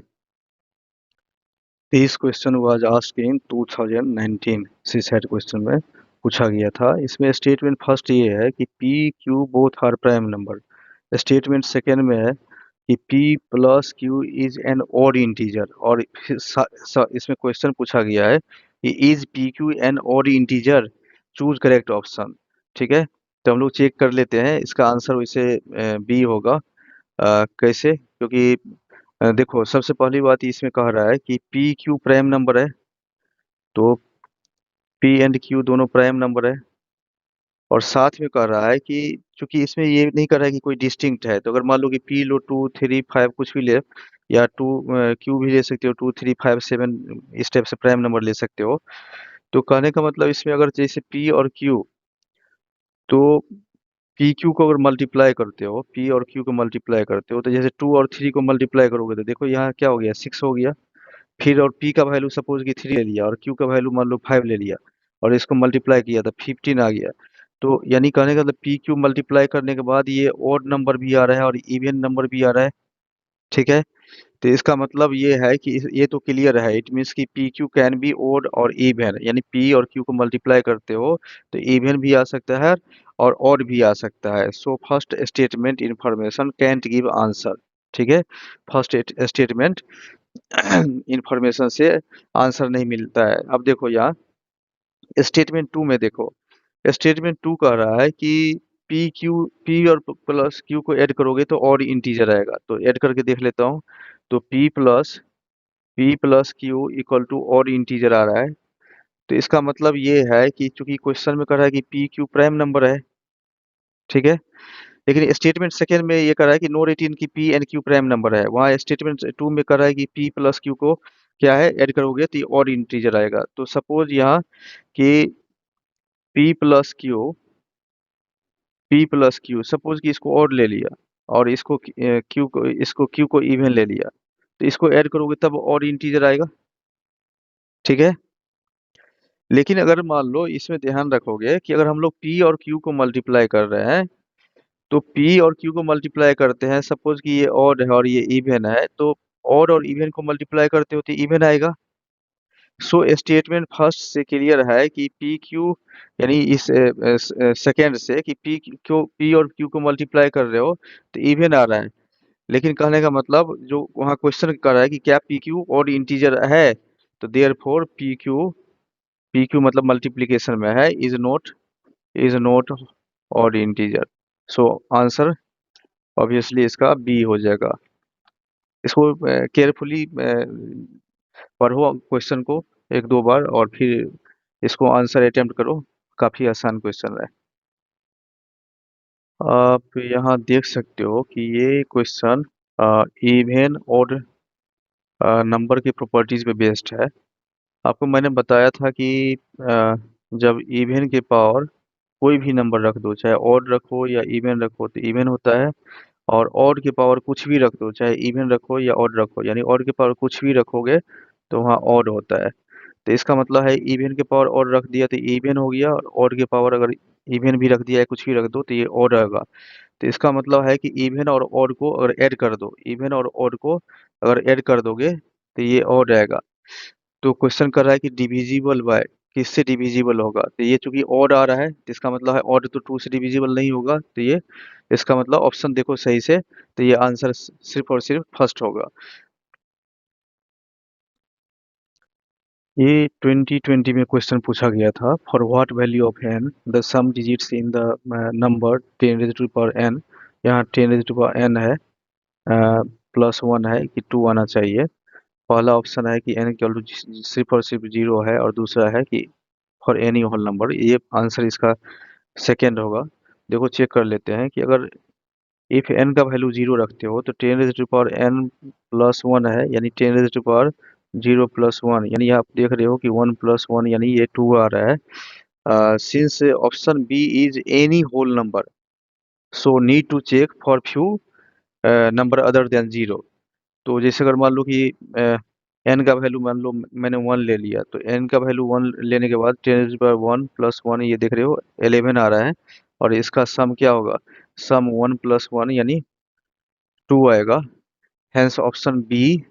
this question was asked in 2019 CSAT question में पूछा गया था। इसमें स्टेटमेंट फर्स्ट ये है कि P Q both are prime number. Statement second में है कि P plus Q is an odd integer, और फिर इसमें क्वेश्चन पूछा गया है कि is P Q an odd integer, choose correct option. ठीक है, तो हम लोग चेक कर लेते हैं, इसका आंसर वैसे बी होगा। कैसे? क्योंकि देखो, सबसे पहली बात इसमें कह रहा है कि पी क्यू प्राइम नंबर है, तो पी एंड क्यू दोनों प्राइम नंबर है। और साथ में कह रहा है कि चूंकि इसमें ये नहीं कर रहा है कि कोई डिस्टिंक्ट है, तो अगर मान लो कि पी लो 2 3 5 कुछ भी ले, या टू क्यू भी ले सकते हो, 2 3 5 7 इस टाइप से प्राइम नंबर ले सकते हो। तो कहने का मतलब इसमें अगर जैसे पी और क्यू, तो पी क्यू को अगर मल्टीप्लाई करते हो, पी और क्यू को मल्टीप्लाई करते हो, तो जैसे 2 और 3 को मल्टीप्लाई करोगे तो देखो यहाँ क्या हो गया, 6 हो गया। फिर और पी का वैल्यू सपोज कि 3 ले लिया, और क्यू का वैल्यू मान लो 5 ले लिया, और इसको मल्टीप्लाई किया तो 15 आ गया। तो यानी कहने का मतलब पी क्यू मल्टीप्लाई करने के बाद ये ऑड नंबर भी आ रहा है और इवन नंबर भी आ रहा है। ठीक है, तो इसका मतलब ये है कि ये तो क्लियर है, इट मीन्स कि P Q can be odd और इवन, यानी पी और क्यू को मल्टीप्लाई करते हो तो इवन भी आ सकता है और ऑड भी आ सकता है। So first statement information can't give answer. ठीक है, फर्स्ट स्टेटमेंट इंफॉर्मेशन से आंसर नहीं मिलता है। अब देखो यहाँ स्टेटमेंट टू में देखो, स्टेटमेंट टू कह रहा है कि पी और प्लस क्यू को ऐड करोगे तो और इंटीजर आएगा, तो ऐड करके देख लेता हूँ। तो P plus Q equal to और इंटीजर आ रहा है। तो इसका मतलब ये है कि चूंकि क्वेश्चन में कह रहा है कि पी क्यू प्राइम नंबर है, ठीक है, लेकिन स्टेटमेंट सेकेंड में ये कह रहा है कि नो रेटिन की P and Q prime number है। वहाँ स्टेटमेंट टू में कह रहा है कि पी प्लस क्यू को क्या है, ऐड करोगे तो ये और इंटीजर आएगा। तो सपोज यहाँ कि पी प्लस क्यू सपोज कि इसको और ले लिया, और इसको इवन ले लिया, तो इसको ऐड करोगे तब और इंटीजर आएगा। ठीक है, लेकिन अगर मान लो इसमें ध्यान रखोगे कि अगर हम लोग पी और क्यू को मल्टीप्लाई कर रहे हैं, तो पी और क्यू को मल्टीप्लाई करते हैं, सपोज कि ये ऑड है और ये इवन है, तो ऑड और इवन को मल्टीप्लाई करते हो तो इवन आएगा। सो स्टेटमेंट फर्स्ट से क्लियर है कि पी क्यू, यानी इस सेकेंड से कि पी और क्यू को मल्टीप्लाई कर रहे हो तो इवन आ रहा है। लेकिन कहने का मतलब जो वहाँ क्वेश्चन कर रहा है कि क्या पी क्यू और इंटीजर है, तो देयर फोर पी क्यू मतलब मल्टीप्लीकेशन में है, इज नॉट और इंटीजर। सो आंसर ऑब्वियसली इसका बी हो जाएगा। इसको केयरफुली पढ़ो क्वेश्चन को एक दो बार, और फिर इसको आंसर अटेम्प्ट करो। काफी आसान क्वेश्चन है। आप यहाँ देख सकते हो कि ये क्वेश्चन इवन और नंबर के प्रॉपर्टीज पे बेस्ड है। आपको मैंने बताया था कि जब इवन के पावर कोई भी नंबर रख दो, चाहे ऑड रखो या इवन रखो, तो इवन होता है। और ऑड के पावर कुछ भी रख दो, चाहे इवन रखो या ऑड रखो, यानी ऑड के पावर कुछ भी रखोगे तो वहाँ ऑड होता है। तो इसका मतलब है इवन के पावर ऑड रख दिया तो इवन हो गया, और ऑड के पावर अगर इवन भी रख दिया है, कुछ भी रख दो तो ये ऑड आएगा। तो इसका मतलब है कि इवन और ऑड को अगर ऐड कर दो, इवन और ऑड को अगर ऐड कर दोगे तो ये ऑड आएगा। तो क्वेश्चन कर रहा है कि डिविजिबल बाय, किससे डिविजिबल होगा, तो ये चूंकि ऑड आ रहा है तो इसका मतलब है ऑड तो टू से डिविजिबल नहीं होगा, तो ये इसका मतलब ऑप्शन देखो सही से, तो ये आंसर सिर्फ और सिर्फ फर्स्ट होगा। ये 2020 में क्वेश्चन पूछा गया था, for what value of n the sum digits in the number 10⁻n। यहाँ 10⁻n है, +1 है कि 2 आना चाहिए। पहला ऑप्शन है कि n इक्वल टू सिर्फ और सिर्फ 0 है, और दूसरा है कि फॉर एनी होल नंबर, ये आंसर इसका सेकेंड होगा। देखो चेक कर लेते हैं कि अगर इफ n का वैल्यू 0 रखते हो तो 10⁻n+1 है, यानी 10⁻0+1, यानी आप देख रहे हो कि 1+1 यानी ये 2 आ रहा है। Since option B is any whole number, so need to check for few number other than 0। तो जैसे अगर मान लो कि एन का वैल्यू मान लो मैंने 1 ले लिया, तो एन का वैल्यू 1 लेने के बाद 10⁻1+1, ये देख रहे हो 11 आ रहा है, और इसका सम क्या होगा, सम 1+1 यानी 2 आएगा। Hence option B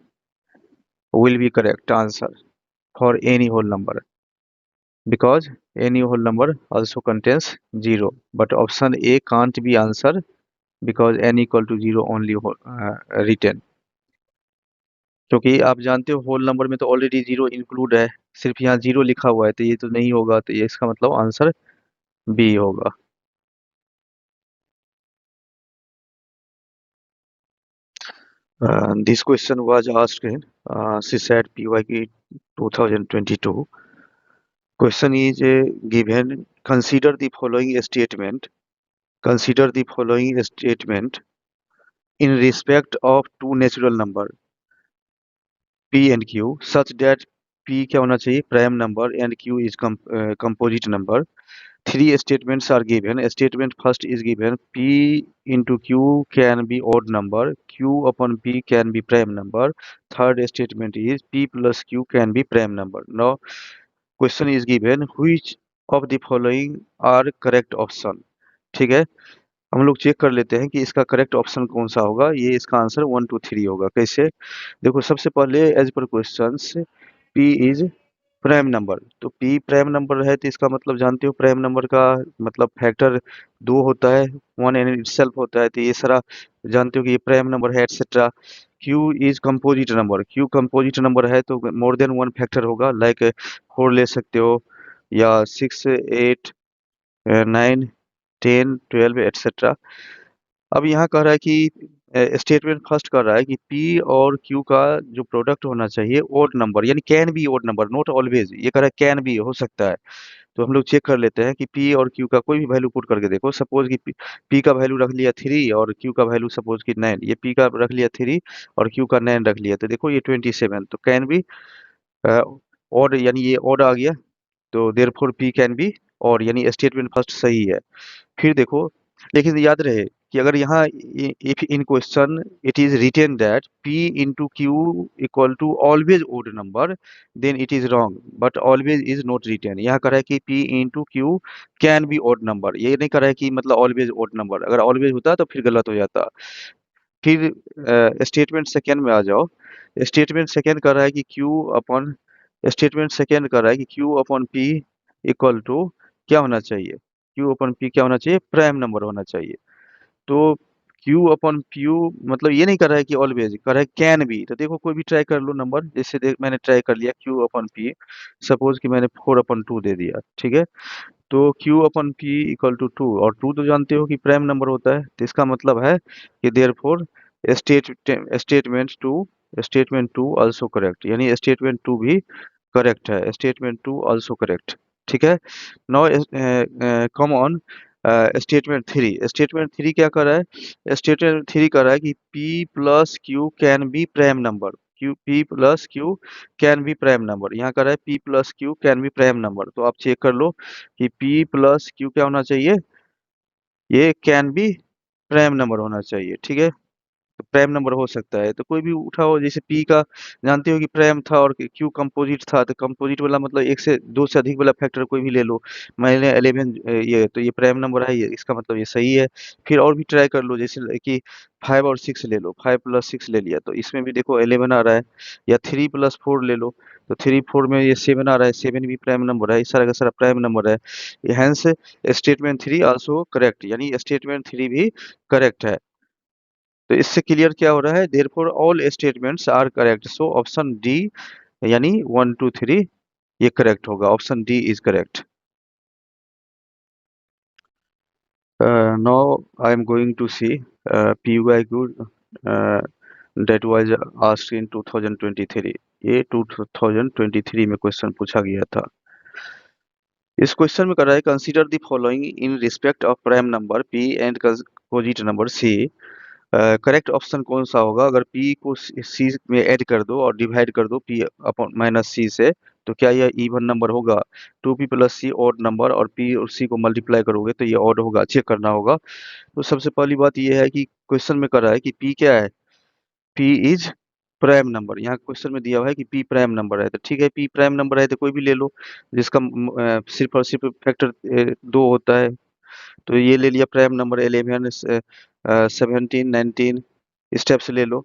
will be correct answer for any whole number, because any whole number also contains 0, but option A can't be answer because n equal to 0 only written, क्योंकि आप जानते हो होल नंबर में तो already 0 include है, सिर्फ यहाँ 0 लिखा हुआ है, तो ये तो नहीं होगा, तो ये इसका मतलब आंसर बी होगा। This question was asked in CSAT PYQ 2022. Question is given. Consider the following statement in respect of two natural number P and Q, such that P क्या होना चाहिए prime number and Q is composite number. Three statements are given. Statement first is given: P into Q can be odd number. Q upon P can be prime number. Third statement is P plus Q can be prime number. Now question is given: which of the following are correct option? ठीक है, हम लोग check कर लेते हैं कि इसका correct option कौन सा होगा। ये इसका आंसर 1 2 3 होगा। कैसे? देखो, सबसे पहले as per questions P is prime number, तो P प्राइम नंबर है, तो इसका मतलब जानते हो प्राइम नंबर का मतलब फैक्टर 2 होता है, 1 इन इटसेल्फ होता है, तो ये सारा जानते हो कि ये प्राइम नंबर है etcetera. Q is composite number, Q composite number है तो मोर देन 1 फैक्टर होगा, लाइक 4 ले सकते हो या 6 8 9 10 12 एटसेट्रा। अब यहाँ कह रहा है कि स्टेटमेंट फर्स्ट कर रहा है कि P और Q का जो प्रोडक्ट होना चाहिए ओड नंबर, यानी can be odd number, not always. ये कह रहा है कैन बी, हो सकता है। तो हम लोग चेक कर लेते हैं कि P और Q का कोई भी वैल्यू पुट करके देखो। सपोज कि P का वैल्यू रख लिया 3 और Q का वैल्यू सपोज कि 9, ये P का रख लिया 3 और Q का 9 रख लिया, तो देखो ये 27, तो कैन बी ऑड, यानी ये ऑड आ गया, तो therefore P can be odd, यानी स्टेटमेंट फर्स्ट सही है। फिर देखो, लेकिन याद रहे कि अगर यहाँ if in question it is written that P into Q equal to always odd number, then it is wrong, but always is not written. यहाँ कर रहा है कि P into Q can be odd number, ये नहीं कर रहा है कि मतलब ऑलवेज ओड नंबर। अगर ऑलवेज होता तो फिर गलत हो जाता। फिर स्टेटमेंट सेकेंड में आ जाओ। स्टेटमेंट सेकेंड कर रहा है कि स्टेटमेंट सेकेंड कर रहा है कि Q upon P equal to क्या होना चाहिए, Q अपॉन P क्या होना चाहिए, प्राइम नंबर होना चाहिए। तो Q अपॉन Q मतलब ये नहीं कर रहा है कि ऑलवेज, कर रहा है कैन बी। तो देखो कोई भी ट्राई कर लो नंबर, जैसे देख मैंने ट्राई कर लिया Q अपॉन P, सपोज कि मैंने 4 अपॉन 2 दे दिया, ठीक है। तो Q upon P equal to 2, और 2 तो जानते हो कि प्राइम नंबर होता है, तो इसका मतलब है कि therefore state statement two also correct, यानी स्टेटमेंट टू भी करेक्ट है, स्टेटमेंट टू आल्सो करेक्ट। ठीक है। Now come on statement three क्या कर रहा है, स्टेटमेंट थ्री कर रहा है कि P plus Q can be prime number, P plus Q can be prime number. यहाँ कर रहा है P plus Q can be prime number, तो आप चेक कर लो कि P प्लस Q क्या होना चाहिए, ये कैन बी प्राइम नंबर होना चाहिए। ठीक है, तो प्राइम नंबर हो सकता है, तो कोई भी उठाओ, जैसे P का जानते हो कि प्राइम था और Q कंपोजिट था, तो कंपोजिट वाला मतलब एक से दो से अधिक वाला फैक्टर कोई भी ले लो। मैंने 11 ये तो ये प्राइम नंबर है, ये इसका मतलब ये सही है। फिर और भी ट्राई कर लो, जैसे कि 5 और 6 ले लो, 5 प्लस 6 ले लिया, तो इसमें भी देखो 11 आ रहा है। या 3 प्लस 4 ले लो, तो 3 4 में ये 7 आ रहा है, 7 भी प्राइम नंबर है, इस सारा का सारा प्राइम नंबर है। Hence statement three also correct, यानी स्टेटमेंट थ्री भी करेक्ट है। तो इससे क्लियर क्या हो रहा है, therefore all statements are correct, so option D यानी 1 2 3 ये करेक्ट होगा, option D is correct. Now I am going to see PYQ that was asked in 2023, ये 2023 में क्वेश्चन पूछा गया था। इस क्वेश्चन में कर रहा है consider the following in respect of prime number P and composite number C। Correct option कौन सा होगा, अगर P को C में ऐड कर दो और डिवाइड कर दो P अपॉन माइनस C से, तो क्या यह इवन नंबर होगा। 2P plus C odd number, और P और C को मल्टीप्लाई करोगे तो ये ऑड होगा, चेक करना होगा। तो सबसे पहली बात ये है कि क्वेश्चन में कर रहा है कि P क्या है, P इज प्राइम नंबर। यहाँ क्वेश्चन में दिया हुआ है कि P प्राइम नंबर है, तो ठीक है, P प्राइम नंबर है तो कोई भी ले लो जिसका सिर्फ और सिर्फ फैक्टर 2 होता है, तो ये ले लिया प्राइम नंबर 11 17 19 स्टेप्स ले लो।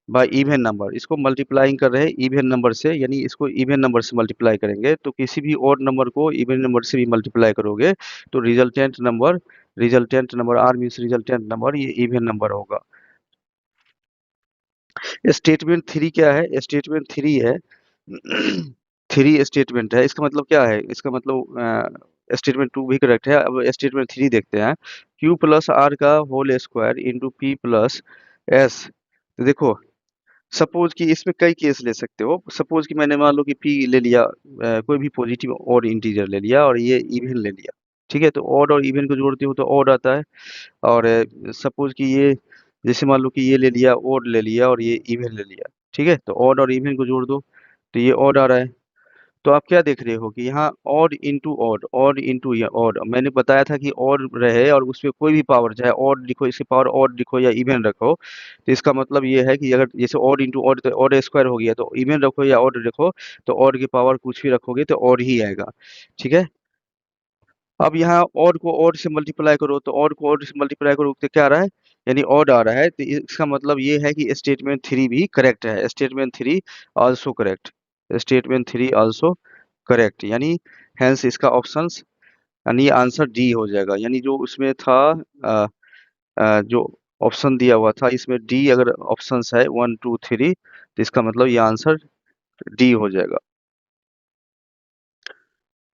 बाय इवन नंबर, इसको मल्टीप्लाइंग कर रहे हैं इवन नंबर से, यानी इसको इवन नंबर से मल्टीप्लाई करेंगे। तो किसी भी ओड नंबर को इवन नंबर से भी मल्टीप्लाई करोगे तो resultant number R means resultant number, ये इवन नंबर होगा। स्टेटमेंट थ्री क्या है? स्टेटमेंट थ्री है थ्री स्टेटमेंट है। इसका मतलब क्या है? इसका मतलब स्टेटमेंट टू भी करेक्ट है। अब स्टेटमेंट थ्री देखते हैं। क्यू प्लस आर का whole square into P plus S. तो देखो, सपोज कि इसमें कई केस ले सकते हो। सपोज कि मैंने मान लो कि पी ले लिया, कोई भी पॉजिटिव और इंटीजर ले लिया, और ये इवन ले लिया, ठीक है? तो ऑड और इवन को जोड़ते हो तो ऑड आता है। और सपोज कि ये, जैसे मान लो कि ये ले लिया, ऑड ले लिया, और ये इवन ले लिया, ठीक है? तो ऑड और इवन को जोड़ दो तो ये ऑड आ रहा है। तो आप क्या देख रहे हो कि यहाँ odd into odd, odd into या ऑड। मैंने बताया था कि ऑड रहे और उसमें कोई भी पावर, चाहे ऑड लिखो, इसकी पावर ऑड लिखो या इवन रखो, तो इसका मतलब ये है कि अगर जैसे ऑड इंटू ऑड, तो ऑड स्क्वायर हो गया, तो इवन रखो या ऑड रखो, तो ऑड की पावर कुछ भी रखोगे तो ऑड ही आएगा, ठीक है? अब यहाँ ऑड को ऑड से मल्टीप्लाई करो, तो ऑड को ऑड से मल्टीप्लाई करो तो क्या आ रहा है? यानी ऑड आ रहा है। तो इसका मतलब ये है कि स्टेटमेंट थ्री भी करेक्ट है। Statement three also correct. Statement three also correct, यानी हेंस इसका ऑप्शंस, यानी आंसर डी हो जाएगा। यानी जो उसमें था, अ, जो ऑप्शन दिया हुआ था इसमें डी, अगर ऑप्शंस है वन टू थ्री, तो इसका मतलब ये आंसर डी हो जाएगा।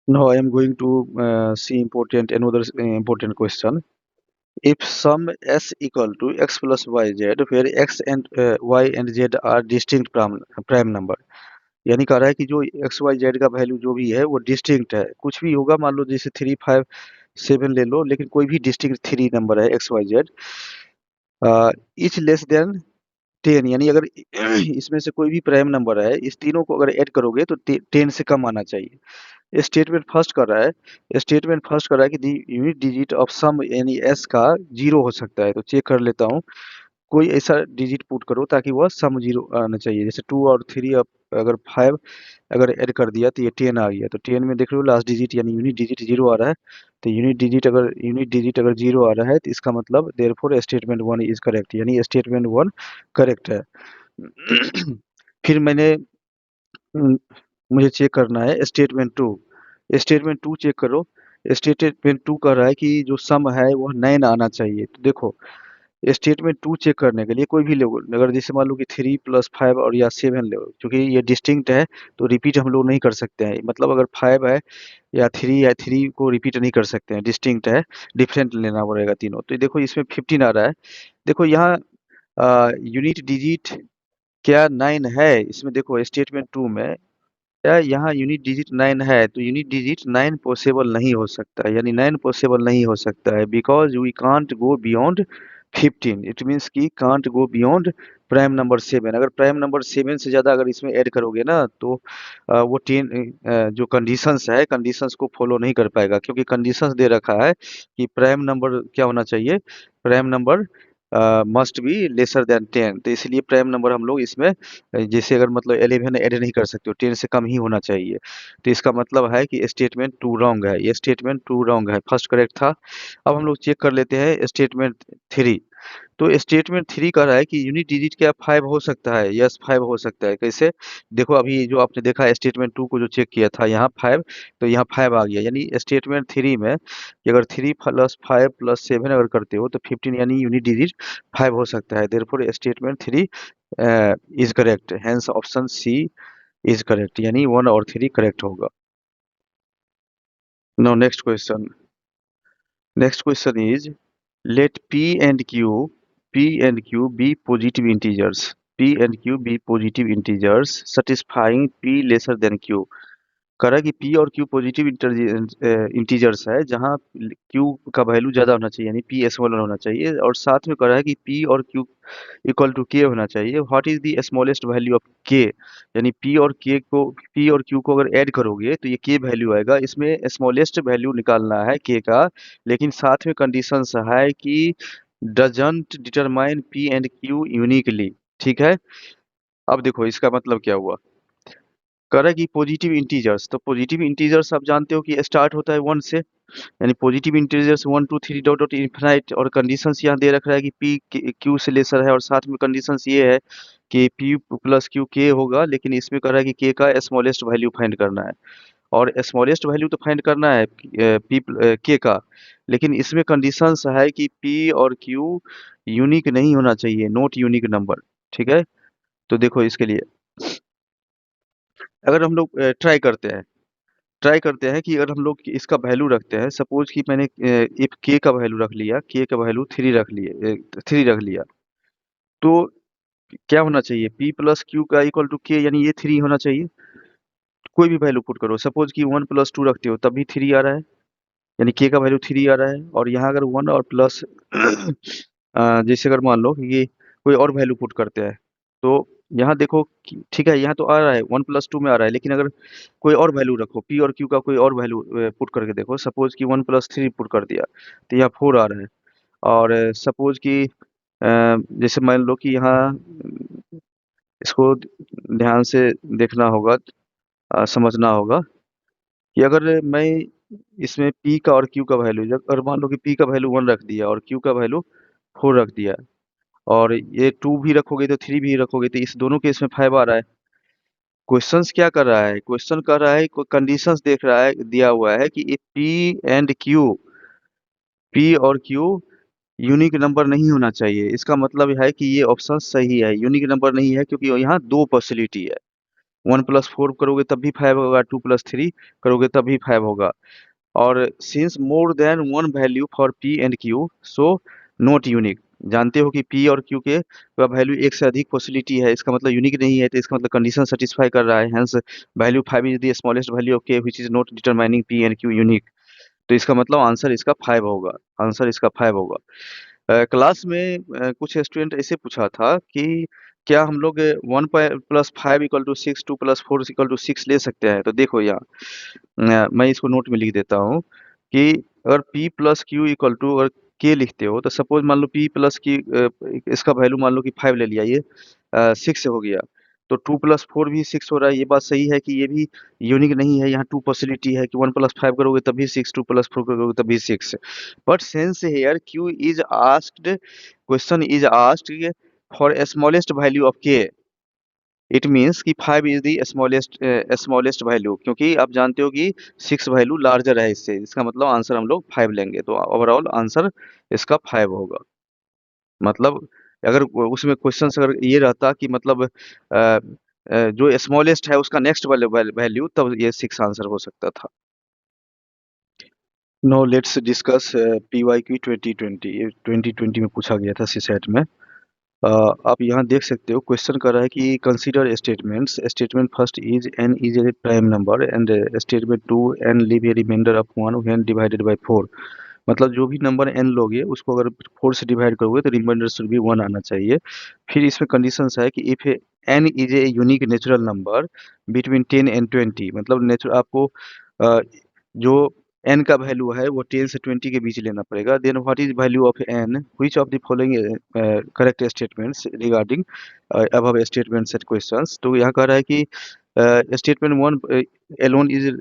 Now I am going to see another important question. If sum s equal to x plus yz, where x and y and z are distinct prime number, यानी कह रहा है कि जो एक्स वाई जेड का value जो भी है वो डिस्टिंक्ट है। कुछ भी होगा, मान लो जैसे 3 5 7 ले लो, लेकिन कोई भी डिस्टिंक्ट थ्री नंबर है X Y Z, each less than 10, यानी अगर इसमें से कोई भी प्राइम नंबर है, इस तीनों को अगर ऐड करोगे तो 10 से कम आना चाहिए। स्टेटमेंट फर्स्ट कर रहा है, स्टेटमेंट फर्स्ट कर रहा है कि दी यूनिट डिजिट ऑफ सम यानी एस का जीरो हो सकता है। तो चेक कर लेता हूँ, कोई ऐसा डिजिट पुट करो ताकि वह सम जीरो आना चाहिए। जैसे 2 और 3, अब अगर 5 अगर ऐड कर दिया तो ये 10 आ गया। तो 10 में देख रहे हो लास्ट डिजिट यानी यूनिट डिजिट जीरो आ रहा है। तो यूनिट डिजिट अगर जीरो आ रहा है तो इसका मतलब therefore statement one is correct, यानी स्टेटमेंट वन करेक्ट है। फिर उम, मुझे चेक करना है statement two. Statement two check करो। स्टेटमेंट टू कह रहा है कि जो सम है वह 9 आना चाहिए। तो देखो, स्टेटमेंट टू चेक करने के लिए कोई भी लोग, अगर जैसे मान लो कि 3 प्लस 5 और या 7 लो, क्योंकि ये डिस्टिंक्ट है तो रिपीट हम लोग नहीं कर सकते हैं। मतलब अगर 5 है या 3 है, 3 को रिपीट नहीं कर सकते हैं, डिस्टिंक्ट है, डिफरेंट लेना पड़ेगा तीनों। तो देखो इसमें 15 आ रहा है। देखो यहाँ यूनिट डिजिट क्या 9 है? इसमें देखो स्टेटमेंट टू में क्या यहाँ यूनिट डिजिट 9 है, तो यूनिट डिजिट 9 पॉसिबल नहीं हो सकता है, यानी 9 पॉसिबल नहीं हो सकता है, because we can't go beyond 15। It means कि can't go beyond prime number 7। अगर प्राइम नंबर 7 से ज़्यादा अगर इसमें ऐड करोगे ना, तो वो 10 जो कंडीशंस है, कंडीशंस को फॉलो नहीं कर पाएगा, क्योंकि कंडीशंस दे रखा है कि प्राइम नंबर क्या होना चाहिए, prime number must be lesser than 10। तो इसलिए प्राइम नंबर हम लोग इसमें जैसे अगर मतलब 11 ऐड नहीं कर सकते हो, 10 से कम ही होना चाहिए। तो इसका मतलब है कि स्टेटमेंट टू रॉन्ग है, ये स्टेटमेंट टू रॉन्ग है, फर्स्ट करेक्ट था। अब हम लोग चेक कर लेते हैं स्टेटमेंट थ्री। तो स्टेटमेंट थ्री कह रहा है कि यूनिट डिजिट क्या 5 हो सकता है? यस 5 हो सकता है। कैसे? देखो अभी जो आपने देखा स्टेटमेंट टू को जो चेक किया था यहाँ 5, तो यहाँ 5 आ गया। यानी स्टेटमेंट थ्री में कि अगर 3 प्लस 5 प्लस 7 अगर करते हो तो 15, यानी यूनिट डिजिट 5 हो सकता है। Therefore statement three is correct, hence option C is correct, यानी वन और थ्री करेक्ट होगा। Now next question is, let P and Q be positive integers. P and Q be positive integers satisfying P lesser than Q. कह रहा है कि P और Q positive integers है, जहाँ Q का वैल्यू ज़्यादा होना चाहिए, यानी P स्मॉलर होना चाहिए, और साथ में कह रहा है कि P और Q इक्वल टू K होना चाहिए। What is the smallest value of K? यानी P और Q को अगर ऐड करोगे तो ये K वैल्यू आएगा। इसमें स्मॉलेस्ट वैल्यू निकालना है K का, लेकिन साथ में कंडीशंस है कि doesn't determine P and Q uniquely, ठीक है? अब देखो इसका मतलब क्या हुआ। कह रहा है कि पॉजिटिव इंटीजर्स, तो पॉजिटिव इंटीजर्स आप जानते हो कि स्टार्ट होता है 1 से। यानी positive integers 1 2 3 dot dot infinite, और कंडीशंस यहाँ दे रखा है कि पी क्यू से लेसर है, और साथ में कंडीशंस ये है कि पी प्लस क्यू के होगा, लेकिन इसमें कह रहा है कि के का स्मॉलेस्ट वैल्यू फाइंड करना है, और स्मॉलेस्ट वैल्यू तो फाइंड करना है पी के का, लेकिन इसमें कंडीशंस है कि पी और क्यू यूनिक नहीं होना चाहिए, नॉट यूनिक नंबर। ठीक है, तो देखो इसके लिए अगर हम लोग ट्राई करते हैं कि अगर हम लोग इसका वैल्यू रखते हैं, सपोज कि मैंने इफ के का वैल्यू रख लिया, के का वैल्यू 3 रख लिया, तो क्या होना चाहिए, पी प्लस क्यू का इक्वल टू के, यानी ये 3 होना चाहिए। कोई भी वैल्यू पुट करो, सपोज कि 1 + 2 रखते हो तब भी 3 आ रहा है, यानी के का वैल्यू 3 आ रहा है, और यहाँ अगर 1 और प्लस जैसे अगर मान लो कि ये कोई और वैल्यू पुट करते हैं, तो यहाँ देखो ठीक है, यहाँ तो आ रहा है 1 + 2 में आ रहा है, लेकिन अगर कोई और वैल्यू रखो, पी और क्यू का कोई और वैल्यू पुट करके देखो, सपोज कि 1 + 3 पुट कर दिया तो यहाँ 4 आ रहा है, और सपोज कि जैसे मान लो कि यहाँ इसको ध्यान से देखना होगा, समझना होगा कि अगर मैं इसमें पी का और क्यू का वैल्यू, जब अगर मान लो कि पी का वैल्यू 1 रख दिया और क्यू का वैल्यू 4 रख दिया, और ये 2 भी रखोगे तो 3 भी रखोगे, तो इस दोनों केस में 5 आ रहा है। क्वेश्चंस क्या कर रहा है, क्वेश्चन कर रहा है, कंडीशंस देख रहा है, दिया हुआ है कि पी और क्यू यूनिक नंबर नहीं होना चाहिए। इसका मतलब है कि ये ऑप्शन सही है, यूनिक नंबर नहीं है, क्योंकि यहाँ दो पॉसिबिलिटी है। 1 + 4 करोगे तब भी 5 होगा, 2 + 3 करोगे तब भी 5 होगा, और since more than one value for P and Q, so not unique. जानते हो कि पी और क्यू के वैल्यू एक से अधिक पॉसिबिलिटी है, इसका मतलब यूनिक नहीं है, तो इसका मतलब कंडीशन सेटिस्फाई कर रहा है, hence value 5 is the smallest value of k which is not determining p and q unique. तो इसका मतलब आंसर इसका 5 होगा, आंसर इसका 5 होगा। क्लास में कुछ स्टूडेंट ऐसे पूछा था कि क्या हम लोग 1 + 5 = 6, 2 + 4 = 6 ले सकते हैं, तो देखो यहाँ मैं इसको नोट में लिख देता हूँ कि अगर p plus Q equal to अगर k लिखते हो, तो सपोज मान लो p प्लस की इसका वैल्यू मान लो कि 5 ले लिया, ये 6 हो गया, तो 2 + 4 भी 6 हो रहा है। ये बात सही है कि ये भी यूनिक नहीं है, यहाँ 2 पॉसिबिलिटी है कि 1 + 5 करोगे तभी 6, 2 + 4 करोगे तभी 6, but since here q is asked, question is asked for smallest value of k, it means कि 5 इज दी स्मॉलेस्ट वैल्यू, क्योंकि आप जानते हो कि 6 वैल्यू लार्जर है इससे, इसका मतलब आंसर हम लोग 5 लेंगे, तो ओवरऑल आंसर इसका 5 होगा। मतलब अगर उसमें क्वेश्चन अगर ये रहता कि मतलब जो स्मॉलेस्ट है उसका नेक्स्ट वैल्यू, तब ये 6 आंसर हो सकता था। नो लेट्स डिस्कस PYQ 2020, ये 2020 में पूछा गया था सीसेट में। आप यहाँ देख सकते हो क्वेश्चन कर रहा है कि consider statements, statement first is n is a prime number, and statement two n leave a remainder of 1 when divided by 4। मतलब जो भी नंबर n लोगे उसको अगर 4 से डिवाइड करोगे तो रिमाइंडर शुड भी 1 आना चाहिए। फिर इसमें कंडीशंस है कि if n is a unique natural number between 10 and 20, मतलब नेचुरल आपको अ, जो n का वैल्यू है वो 10 से 20 के बीच लेना पड़ेगा। Then what is value of n, which of the following correct statements regarding above statements and questions. तो यहाँ कह रहा है कि स्टेटमेंट 1 alone is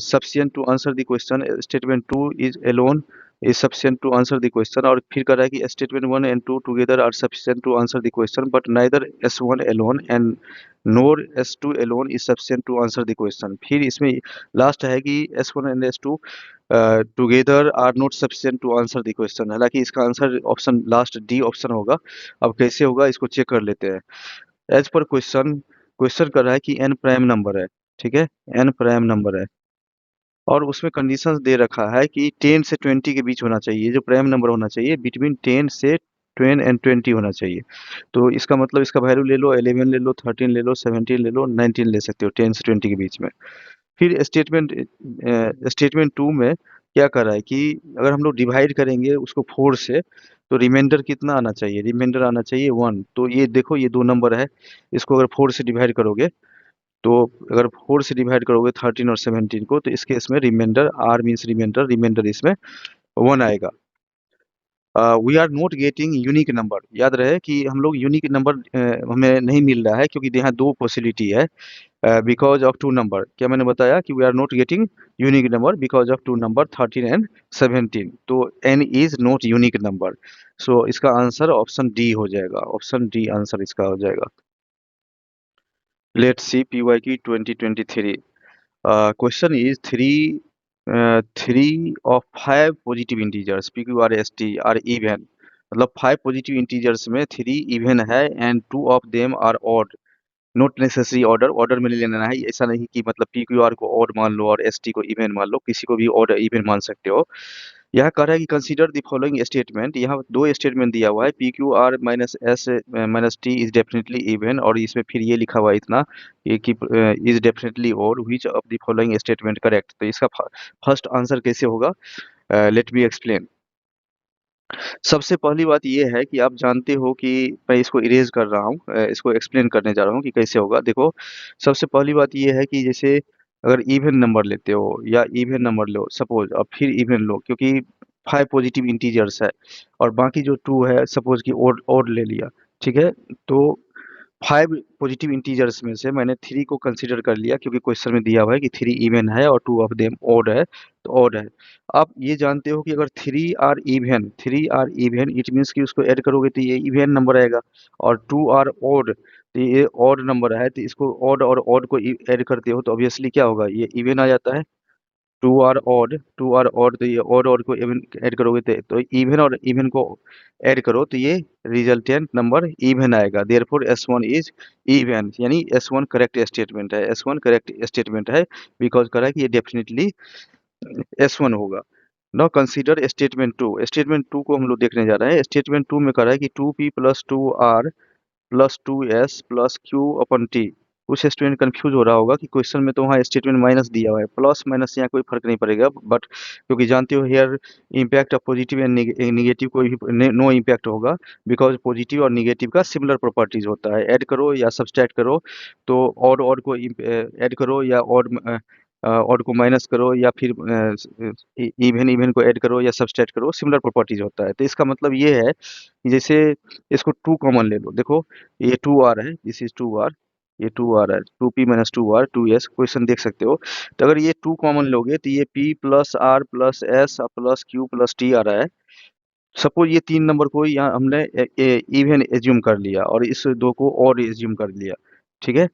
sufficient to answer the question, statement 2 is alone is sufficient to answer the question, और फिर कह रहा है कि statement 1 and 2 together are sufficient to answer the question, but neither S1 alone and nor S2 alone is sufficient to answer the question। फिर इसमें last है कि S1 and S2 together are not sufficient to answer the question. हालांकि इसका answer option last D option होगा। अब कैसे होगा इसको चेक कर लेते हैं। एज पर क्वेश्चन, क्वेश्चन कर रहा है कि n प्राइम नंबर है, ठीक है, n प्राइम नंबर है, और उसमें कंडीशंस दे रखा है कि 10 से 20 के बीच होना चाहिए, जो प्राइम नंबर होना चाहिए बिटवीन 10 से 10 एंड 20 होना चाहिए। तो इसका मतलब इसका वैल्यू ले लो, 11 ले लो, 13 ले लो, 17 ले लो, 19 ले सकते हो 10 से 20 के बीच में। फिर स्टेटमेंट टू में क्या कर रहा है कि अगर हम लोग डिवाइड करेंगे उसको 4 से, तो रिमाइंडर कितना आना चाहिए, रिमाइंडर आना चाहिए 1। तो ये देखो ये दो नंबर है, इसको अगर 4 से डिवाइड करोगे, तो अगर 4 से डिवाइड करोगे 13 और 17 को, तो इस केस में remainder, R means remainder, remainder इसमें 1 आएगा। We are not getting unique number. याद रहे कि हम लोग यूनिक नंबर हमें नहीं मिल रहा है, क्योंकि यहाँ दो पॉसिबिलिटी है। बिकॉज ऑफ टू नंबर, क्या मैंने बताया कि we are not getting unique number because of two number 13 and 17। तो n is not unique number. So इसका आंसर ऑप्शन डी हो जाएगा, ऑप्शन डी आंसर इसका हो जाएगा। लेट्स सी पी वाई की 2023 question is three of five positive integers P Q R S T are even. मतलब five positive integers में three even है and two of them are odd. Not necessary order, order में नहीं लेना है। ऐसा नहीं कि मतलब पी क्यू आर को ऑड मान लो और एस टी को इवन मान लो, किसी को भी ऑड इवन मान सकते हो। यह कह रहा है कि कंसीडर द फॉलोइंग स्टेटमेंट। यहाँ दो स्टेटमेंट दिया हुआ है, P Q are minus S minus T is definitely even, और इसमें फिर ये लिखा हुआ है इतना ये कि is definitely odd, which of the following statement correct. तो इसका फर्स्ट आंसर कैसे होगा, लेट मी एक्सप्लेन। सबसे पहली बात ये है कि आप जानते हो कि मैं इसको इरेज कर रहा हूँ, इसको एक्सप्लेन करने जा रहा हूँ कि कैसे होगा। देखो, सबसे पहली बात ये है कि जैसे अगर इवन नंबर लेते हो या इवन नंबर लो सपोज, और फिर इवन लो, क्योंकि फाइव पॉजिटिव इंटीजर्स है और बाकी जो टू है सपोज कि ओड ओड ले लिया, ठीक है। तो फाइव पॉजिटिव इंटीजर्स में से मैंने थ्री को कंसीडर कर लिया, क्योंकि क्वेश्चन में दिया हुआ है कि थ्री इवन है और टू ऑफ देम ओड है, तो ओड है। आप ये जानते हो कि अगर three are even it means कि उसको ऐड करोगे तो ये इवन नंबर आएगा, और टू आर ओड तो ये ऑड नंबर है, तो इसको ऑड और ऑड को ऐड करते हो तो ऑब्वियसली क्या होगा, ये इवन आ जाता है। टू आर ऑड तो ये ऑड को इवन ऐड करोगे तो इवन और इवन को ऐड करो तो ये रिजल्टेंट नंबर इवन आएगा। देयरफॉर S1 इज इवन, यानी S1 करेक्ट स्टेटमेंट है, S1 करेक्ट स्टेटमेंट है। बिकॉज करा है कि ये डेफिनेटली S1 होगा। Now consider statement two. Statement two को हम लोग देखने जा रहे हैं। स्टेटमेंट टू में कह रहा है कि 2p+2r plus 2s plus q upon t. कुछ स्टूडेंट कंफ्यूज हो रहा होगा कि क्वेश्चन में तो वहाँ स्टेटमेंट माइनस दिया हुआ है, प्लस माइनस यहाँ कोई फर्क नहीं पड़ेगा, बट क्योंकि जानते हो here impact of positive and negative कोई भी नो इम्पैक्ट होगा, बिकॉज पॉजिटिव और निगेटिव का सिमिलर प्रॉपर्टीज होता है। ऐड करो या सब्सट्रैक्ट करो तो ऑड ऑड को ऐड करो या ऑड को माइनस करो या फिर इवन इवन को ऐड करो या सब्सट्रैक्ट करो, सिमिलर प्रॉपर्टीज होता है। तो इसका मतलब ये है कि जैसे इसको टू कॉमन ले लो, देखो ये टू आर है, दिस इज टू आर, ये टू आर है, 2p-2r 2s, क्वेश्चन देख सकते हो। तो अगर ये टू कॉमन लोगे तो ये p plus r plus s plus q plus t आ रहा है। सपोज ये तीन नंबर को यहाँ हमने इवन एज्यूम कर लिया और इस दो को ऑड एज्यूम कर लिया, ठीक है।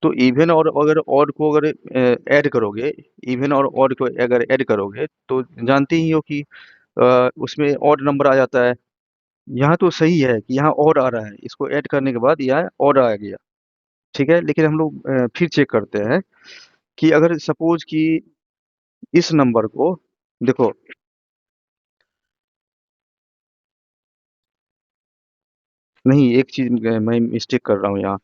तो इवन और अगर ऑड को अगर ऐड करोगे, इवन और ऑड को अगर ऐड करोगे तो जानते ही हो कि उसमें ऑड नंबर आ जाता है। यहाँ तो सही है कि यहाँ ऑड आ रहा है, इसको ऐड करने के बाद यहाँ ऑड आ गया, ठीक है। लेकिन हम लोग फिर चेक करते हैं कि अगर सपोज कि इस नंबर को देखो, नहीं एक चीज मैं मिस्टेक कर रहा हूँ यहाँ।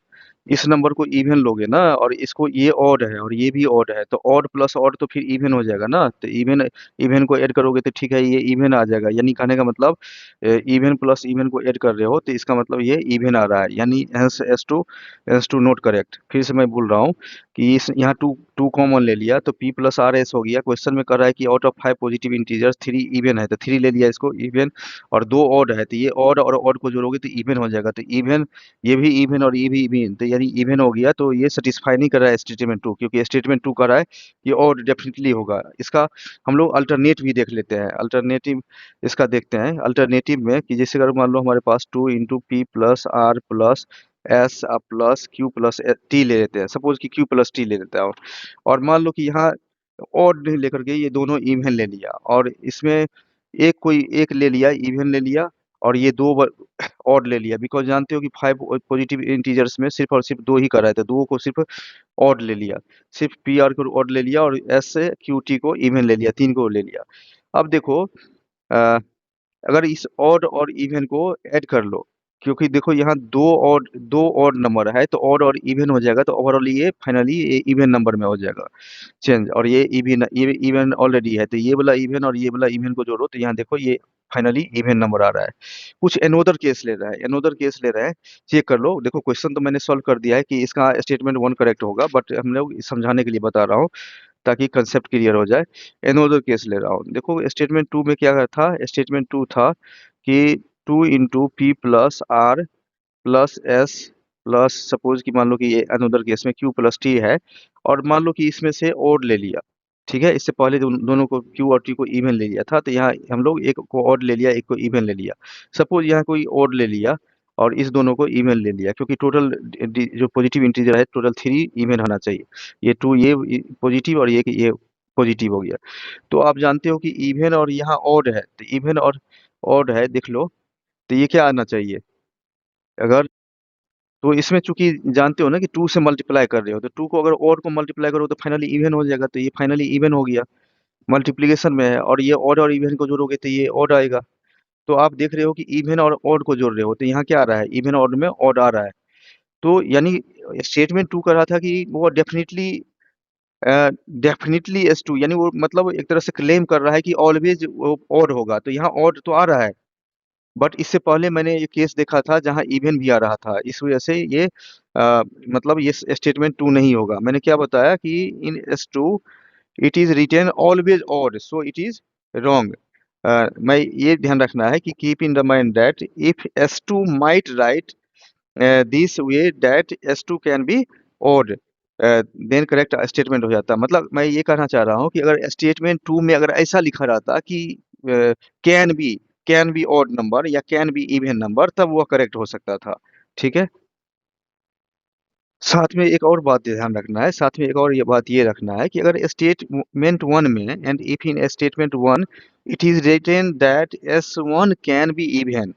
इस नंबर को इवन लोगे ना और इसको ये ऑड है और ये भी ऑड है, तो ऑड प्लस ऑड तो फिर इवन हो जाएगा ना। तो इवन इवन को ऐड करोगे तो ठीक है ये इवन आ जाएगा, यानी कहने का मतलब इवन प्लस इवन को ऐड कर रहे हो तो इसका मतलब ये इवन आ रहा है, यानी एस टू नोट करेक्ट। फिर से मैं बोल रहा हूँ कि इस यहाँ टू टू कॉमन ले लिया तो p+r s हो गया। क्वेश्चन में कर रहा है कि out of five positive integers three even है, तो थ्री ले लिया इसको इवन, और दो ऑड है तो ये ऑड और ऑड को जोड़ोगे तो इवन हो जाएगा। तो इवन, ये भी इवन और ये भी इवन, तो यानी इवन हो गया। तो ये सेटिस्फाई नहीं कर रहा है स्टेटमेंट टू, क्योंकि स्टेटमेंट टू कर रहा है ये और डेफिनेटली होगा। इसका हम लोग अल्टरनेट भी देख लेते हैं, अल्टरनेटिव इसका देखते हैं। अल्टरनेटिव में कि जैसे अगर मान लो हमारे पास 2 × p+r plus s plus q plus T ले लेते हैं, सपोज कि क्यू प्लस टी ले लेते हैं, और मान लो कि यहाँ ऑड नहीं लेकर के ये दोनों इवन ले लिया, और इसमें एक कोई एक ले लिया इवन ले लिया और ये दो ऑड ले लिया, बिकॉज जानते हो कि फाइव पॉजिटिव इंटीजर्स में सिर्फ और सिर्फ दो ही कर रहे थे, दो को सिर्फ ऑड ले लिया, सिर्फ पी आर को ऑड ले लिया और एस से क्यू टी को इवन ले लिया, तीन को ले लिया। अब देखो अ, अगर इस ऑड और इवन को ऐड कर लो, क्योंकि देखो यहाँ दो ऑड नंबर है तो ऑड और इवन हो जाएगा, तो ओवरऑल ये फाइनली ये इवन नंबर में हो जाएगा चेंज। और ये इवन ऑलरेडी है, तो ये वाला इवन और ये वाला इवन को जोड़ो तो यहाँ देखो ये फाइनली इवन नंबर आ रहा है। कुछ एनोदर केस ले रहा है, एनोदर केस ले रहा है, चेक कर लो। देखो क्वेश्चन तो मैंने सॉल्व कर दिया है कि इसका स्टेटमेंट वन करेक्ट होगा, बट हम लोग समझाने के लिए बता रहा हूँ ताकि कंसेप्ट क्लियर हो जाए। एनोदर केस ले रहा हूँ। देखो स्टेटमेंट टू में क्या था, स्टेटमेंट टू था कि 2 × P+R plus S plus suppose कि मान लो कि ये अनदर केस में Q+T है, और मान लो कि इसमें से ओड ले लिया। ठीक है, इससे पहले दोनों को Q और T को इवन ले लिया था, तो यहाँ हम लोग एक को ओड ले लिया, एक को इवन ले लिया। सपोज यहाँ कोई ओड ले लिया और इस दोनों को इवन ले लिया, क्योंकि टोटल जो पॉजिटिव इंटीजर है टोटल 3 इवन होना चाहिए। ये 2 ये पॉजिटिव और ये पॉजिटिव हो गया। तो आप जानते हो कि इवन और यहाँ ओड है, तो इवन और ओड है देख लो, तो ये क्या आना चाहिए? अगर तो इसमें चूंकि जानते हो ना कि 2 से मल्टीप्लाई कर रहे हो, तो 2 को अगर और को मल्टीप्लाई करो तो फाइनली इवन हो जाएगा, तो ये फाइनली इवन हो गया। मल्टीप्लिकेशन में है और ये ऑड और इवन को जोड़ोगे तो ये ऑड आएगा। तो आप देख रहे हो कि इवन और ऑड को जोड़ रहे हो, तो यहाँ क्या आ रहा है? इवन ऑड में ऑड आ रहा है। तो यानी स्टेटमेंट 2 कर रहा था कि वो डेफिनेटली एस टू, यानी वो मतलब एक तरह से क्लेम कर रहा है कि ऑलवेज वो ऑड होगा, तो यहाँ ऑड तो आ रहा है। बट इससे पहले मैंने ये केस देखा था जहाँ इवन भी आ रहा था, इस वजह से ये मतलब ये स्टेटमेंट 2 नहीं होगा। मैंने क्या बताया कि in S2 it is written always odd, so it is wrong. मैं ये ध्यान रखना है कि keep in the mind that if S2 might write this way that S2 can be odd, then correct statement हो जाता। मतलब मैं ये कहना चाह रहा हूँ कि अगर स्टेटमेंट 2 में अगर ऐसा लिखा रहता कि can be can be odd number या कैन बी इवन नंबर, तब वह करेक्ट हो सकता था। ठीक है, साथ में एक और बात ध्यान रखना है, साथ में एक और ये बात ये रखना है कि अगर स्टेटमेंट 1 में and if in statement 1 it is written that S1 can be even,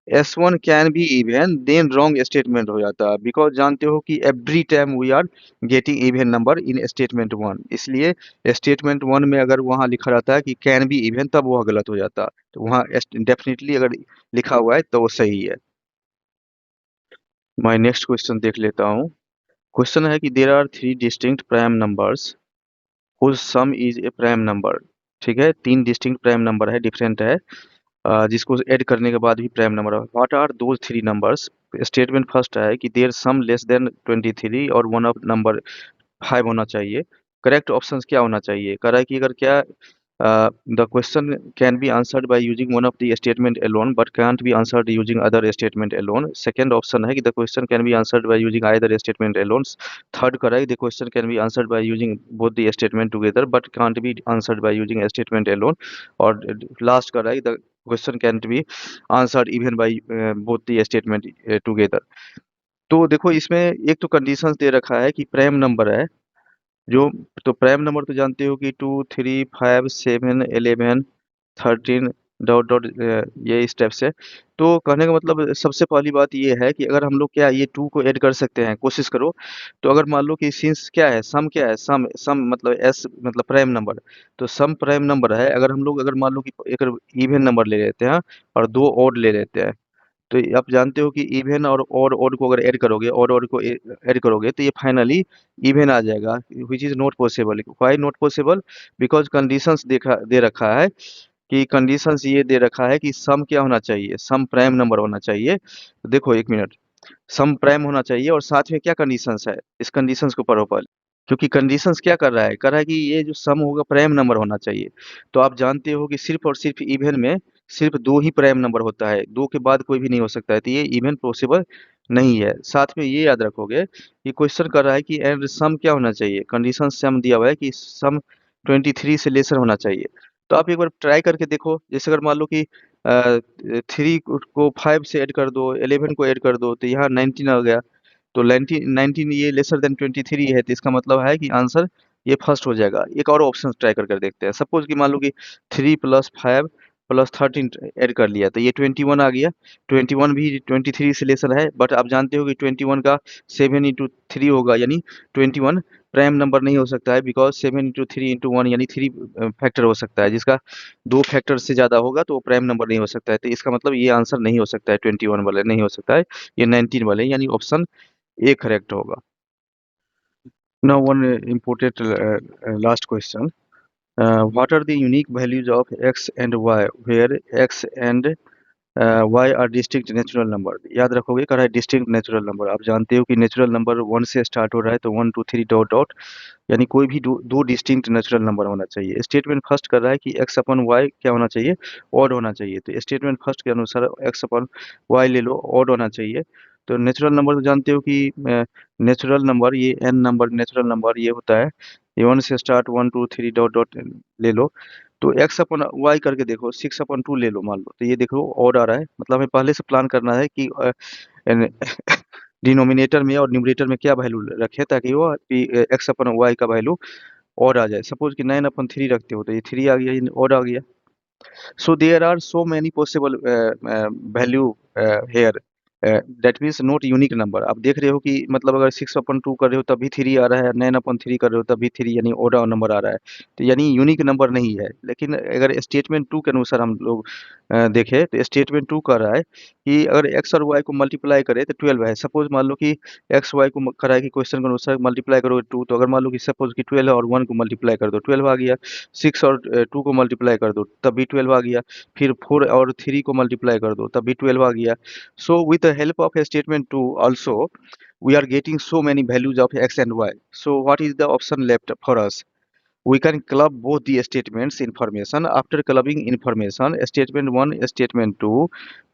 S1 can be even, then wrong statement हो जाता है, बिकॉज जानते हो कि every time we are getting even number in statement 1, इसलिए स्टेटमेंट 1 में अगर वहाँ लिखा रहता है कि कैन बी इवन, तब वह गलत हो जाता। तो वहाँ डेफिनेटली अगर लिखा हुआ है तो वो सही है। मैं नेक्स्ट क्वेश्चन देख लेता हूँ। क्वेश्चन है कि there are 3 distinct prime numbers whose sum is a prime number. ठीक है, 3 डिस्टिंक्ट प्राइम नंबर है, डिफरेंट है, जिसको ऐड करने के बाद भी प्राइम नंबर है। What are those 3 numbers? Statement first है कि देयर सम लेस देन 23 और वन ऑफ नंबर 5 होना चाहिए। करेक्ट ऑप्शंस क्या होना चाहिए? कह रहा है कि अगर क्या the question can be answered by using one of the statement alone but can't be answered using other statement alone. Second option है कि the question can be answered by using either statement alone. Third कह रहा है the question can be answered by using both the statement together but can't be answered by using statement alone. और last कह रहा है the question can be answered even by both the statement together. तो देखो इसमें एक तो conditions दे रखा है कि प्राइम नंबर है जो, तो प्राइम नंबर तो जानते हो कि 2 3 5 7 11 13 डॉट डॉट ये इस टाइप से। तो कहने का मतलब सबसे पहली बात ये है कि अगर हम लोग क्या ये 2 को ऐड कर सकते हैं, कोशिश करो। तो अगर मान लो कि सिंस क्या है सम सम मतलब एस मतलब प्राइम नंबर, तो सम प्राइम नंबर है। अगर हम लोग अगर मान लो कि एक इवन नंबर ले लेते हैं और 2 ऑड ले लेते हैं, तो आप जानते हो कि इवन और ऑड ऑड को अगर ऐड करोगे, ऑड ऑड को ऐड करोगे तो ये फाइनली इवन आ जाएगा, which is not possible. Why not possible? Because conditions देखा दे रखा है कि कंडीशंस ये दे रखा है कि सम क्या होना चाहिए, सम प्राइम नंबर होना चाहिए। तो देखो एक मिनट, सम प्राइम होना चाहिए और साथ में क्या कंडीशंस है, इस कंडीशंस को पढ़ो पहले। क्योंकि कंडीशंस क्या कर रहा है, कर रहा है कि ये जो सम होगा प्राइम नंबर होना चाहिए। तो आप जानते हो कि सिर्फ और सिर्फ इवन में सिर्फ 2 ही प्राइम नंबर होता है, 2 के बाद कोई भी नहीं हो सकता है, तो ये इवन पॉसिबल नहीं है। साथ में ये याद रखोगे कि क्वेश्चन कर रहा है कि एंड सम क्या होना चाहिए, कंडीशन सम दिया हुआ है कि सम 23 से लेसर होना चाहिए। तो आप एक बार ट्राई करके देखो, जैसे अगर मान लो कि 3 को 5 से ऐड कर दो, 11 को ऐड कर दो, तो यहाँ 19 आ गया। तो 19 ये लेसर देन 23 है, तो इसका मतलब है कि आंसर ये फर्स्ट हो जाएगा। एक और ऑप्शन ट्राई कर देखते हैं। सपोज कि मान लो कि 3 + 5 + 13 ऐड कर लिया, तो ये 21 आ गया। 21 भी 23 से लेसर है, बट आप जानते हो कि 21 का 7 × 3 होगा, यानी 21 प्राइम नंबर नहीं हो सकता है, बिकॉज 7 × 3 × 1 यानी 3 फैक्टर हो सकता है, जिसका 2 फैक्टर से ज़्यादा होगा तो वो प्राइम नंबर नहीं हो सकता है। तो इसका मतलब ये आंसर नहीं हो सकता है, 21 वाले नहीं हो सकता है, ये 19 वाले, यानी ऑप्शन ए करेक्ट होगा। Now one important last question. What are the unique values of x and y, where x and y are distinct natural number. याद रखोगे, करा है डिस्टिंक्ट नेचुरल नंबर। आप जानते हो कि नेचुरल नंबर 1 से स्टार्ट हो रहा है तो 1 2 3 डॉट डॉट, यानी कोई भी दो डिस्टिंक्ट नेचुरल नंबर होना चाहिए। स्टेटमेंट फर्स्ट कर रहा है कि एक्स अपन वाई क्या होना चाहिए, ऑड होना चाहिए। तो स्टेटमेंट फर्स्ट के अनुसार एक्स अपन वाई ले लो, ऑड होना चाहिए। तो नेचुरल नंबर तो जानते हो कि नेचुरल नंबर ये एन नंबर नेचुरल नंबर ये होता है, ये 1 से स्टार्ट 1 2 3 डॉट डॉट ले लो। तो एक्स अपन वाई करके देखो, 6/2 ले लो मान लो, तो ये देखो ऑड आ रहा है। मतलब हमें पहले से प्लान करना है कि डिनोमिनेटर में और न्यूमरेटर में क्या वैल्यू रखे ताकि वो एक्स अपन वाई का वैल्यू और आ जाए। सपोज कि 9/3 रखते हो तो ये 3 आ गया, ये और आ गया। So there are so many possible value here. That means not unique number। आप देख रहे हो कि मतलब अगर 6/2 कर रहे हो तब भी 3 आ रहा है, 9/3 कर रहे हो तब भी 3, यानी ओड नंबर आ रहा है। तो यानी यूनिक नंबर नहीं है। लेकिन अगर स्टेटमेंट 2 के अनुसार हम लोग देखें तो स्टेटमेंट 2 कह रहा है कि अगर एक्स और वाई को मल्टीप्लाई करें तो 12 है। सपोज मान लो कि एक्स वाई को करा है कि क्वेश्चन के अनुसार मल्टीप्लाई करो 2, तो अगर मान लो कि सपोज कि 12 और 1 को मल्टीप्लाई कर दो 12 आ गया। 6 और 2 को मल्टीप्लाई कर दो तब भी 12 आ गया। फिर 4 और 3 को मल्टीप्लाई कर दो तब भी 12 आ गया। So with the help of statement 2 also we are getting so many values of x and y. So what is the option left for us? We can club both the statements information. After clubbing information statement 1 statement 2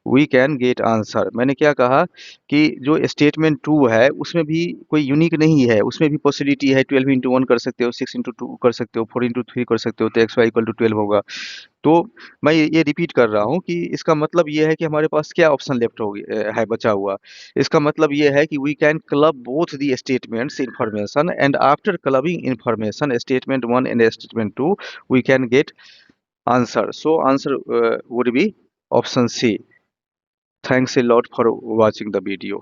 we can get answer। मैंने क्या कहा कि जो statement 2 है उसमें भी कोई unique नहीं है, उसमें भी पॉसिबिलिटी है। 12 इंटू 1 कर सकते हो, 6 इंटू 2 कर सकते हो, 4 इंटू 3 कर सकते हो, तो एक्स वाई इक्वल टू 12 होगा। तो मैं ये रिपीट कर रहा हूँ कि इसका मतलब ये है कि हमारे पास क्या ऑप्शन लेफ्ट हो है बचा हुआ। इसका मतलब ये है कि we can club both the statements information and after clubbing information statement 1 and statement 2 we can get answer। So answer would be option C। Thanks a lot for watching the video।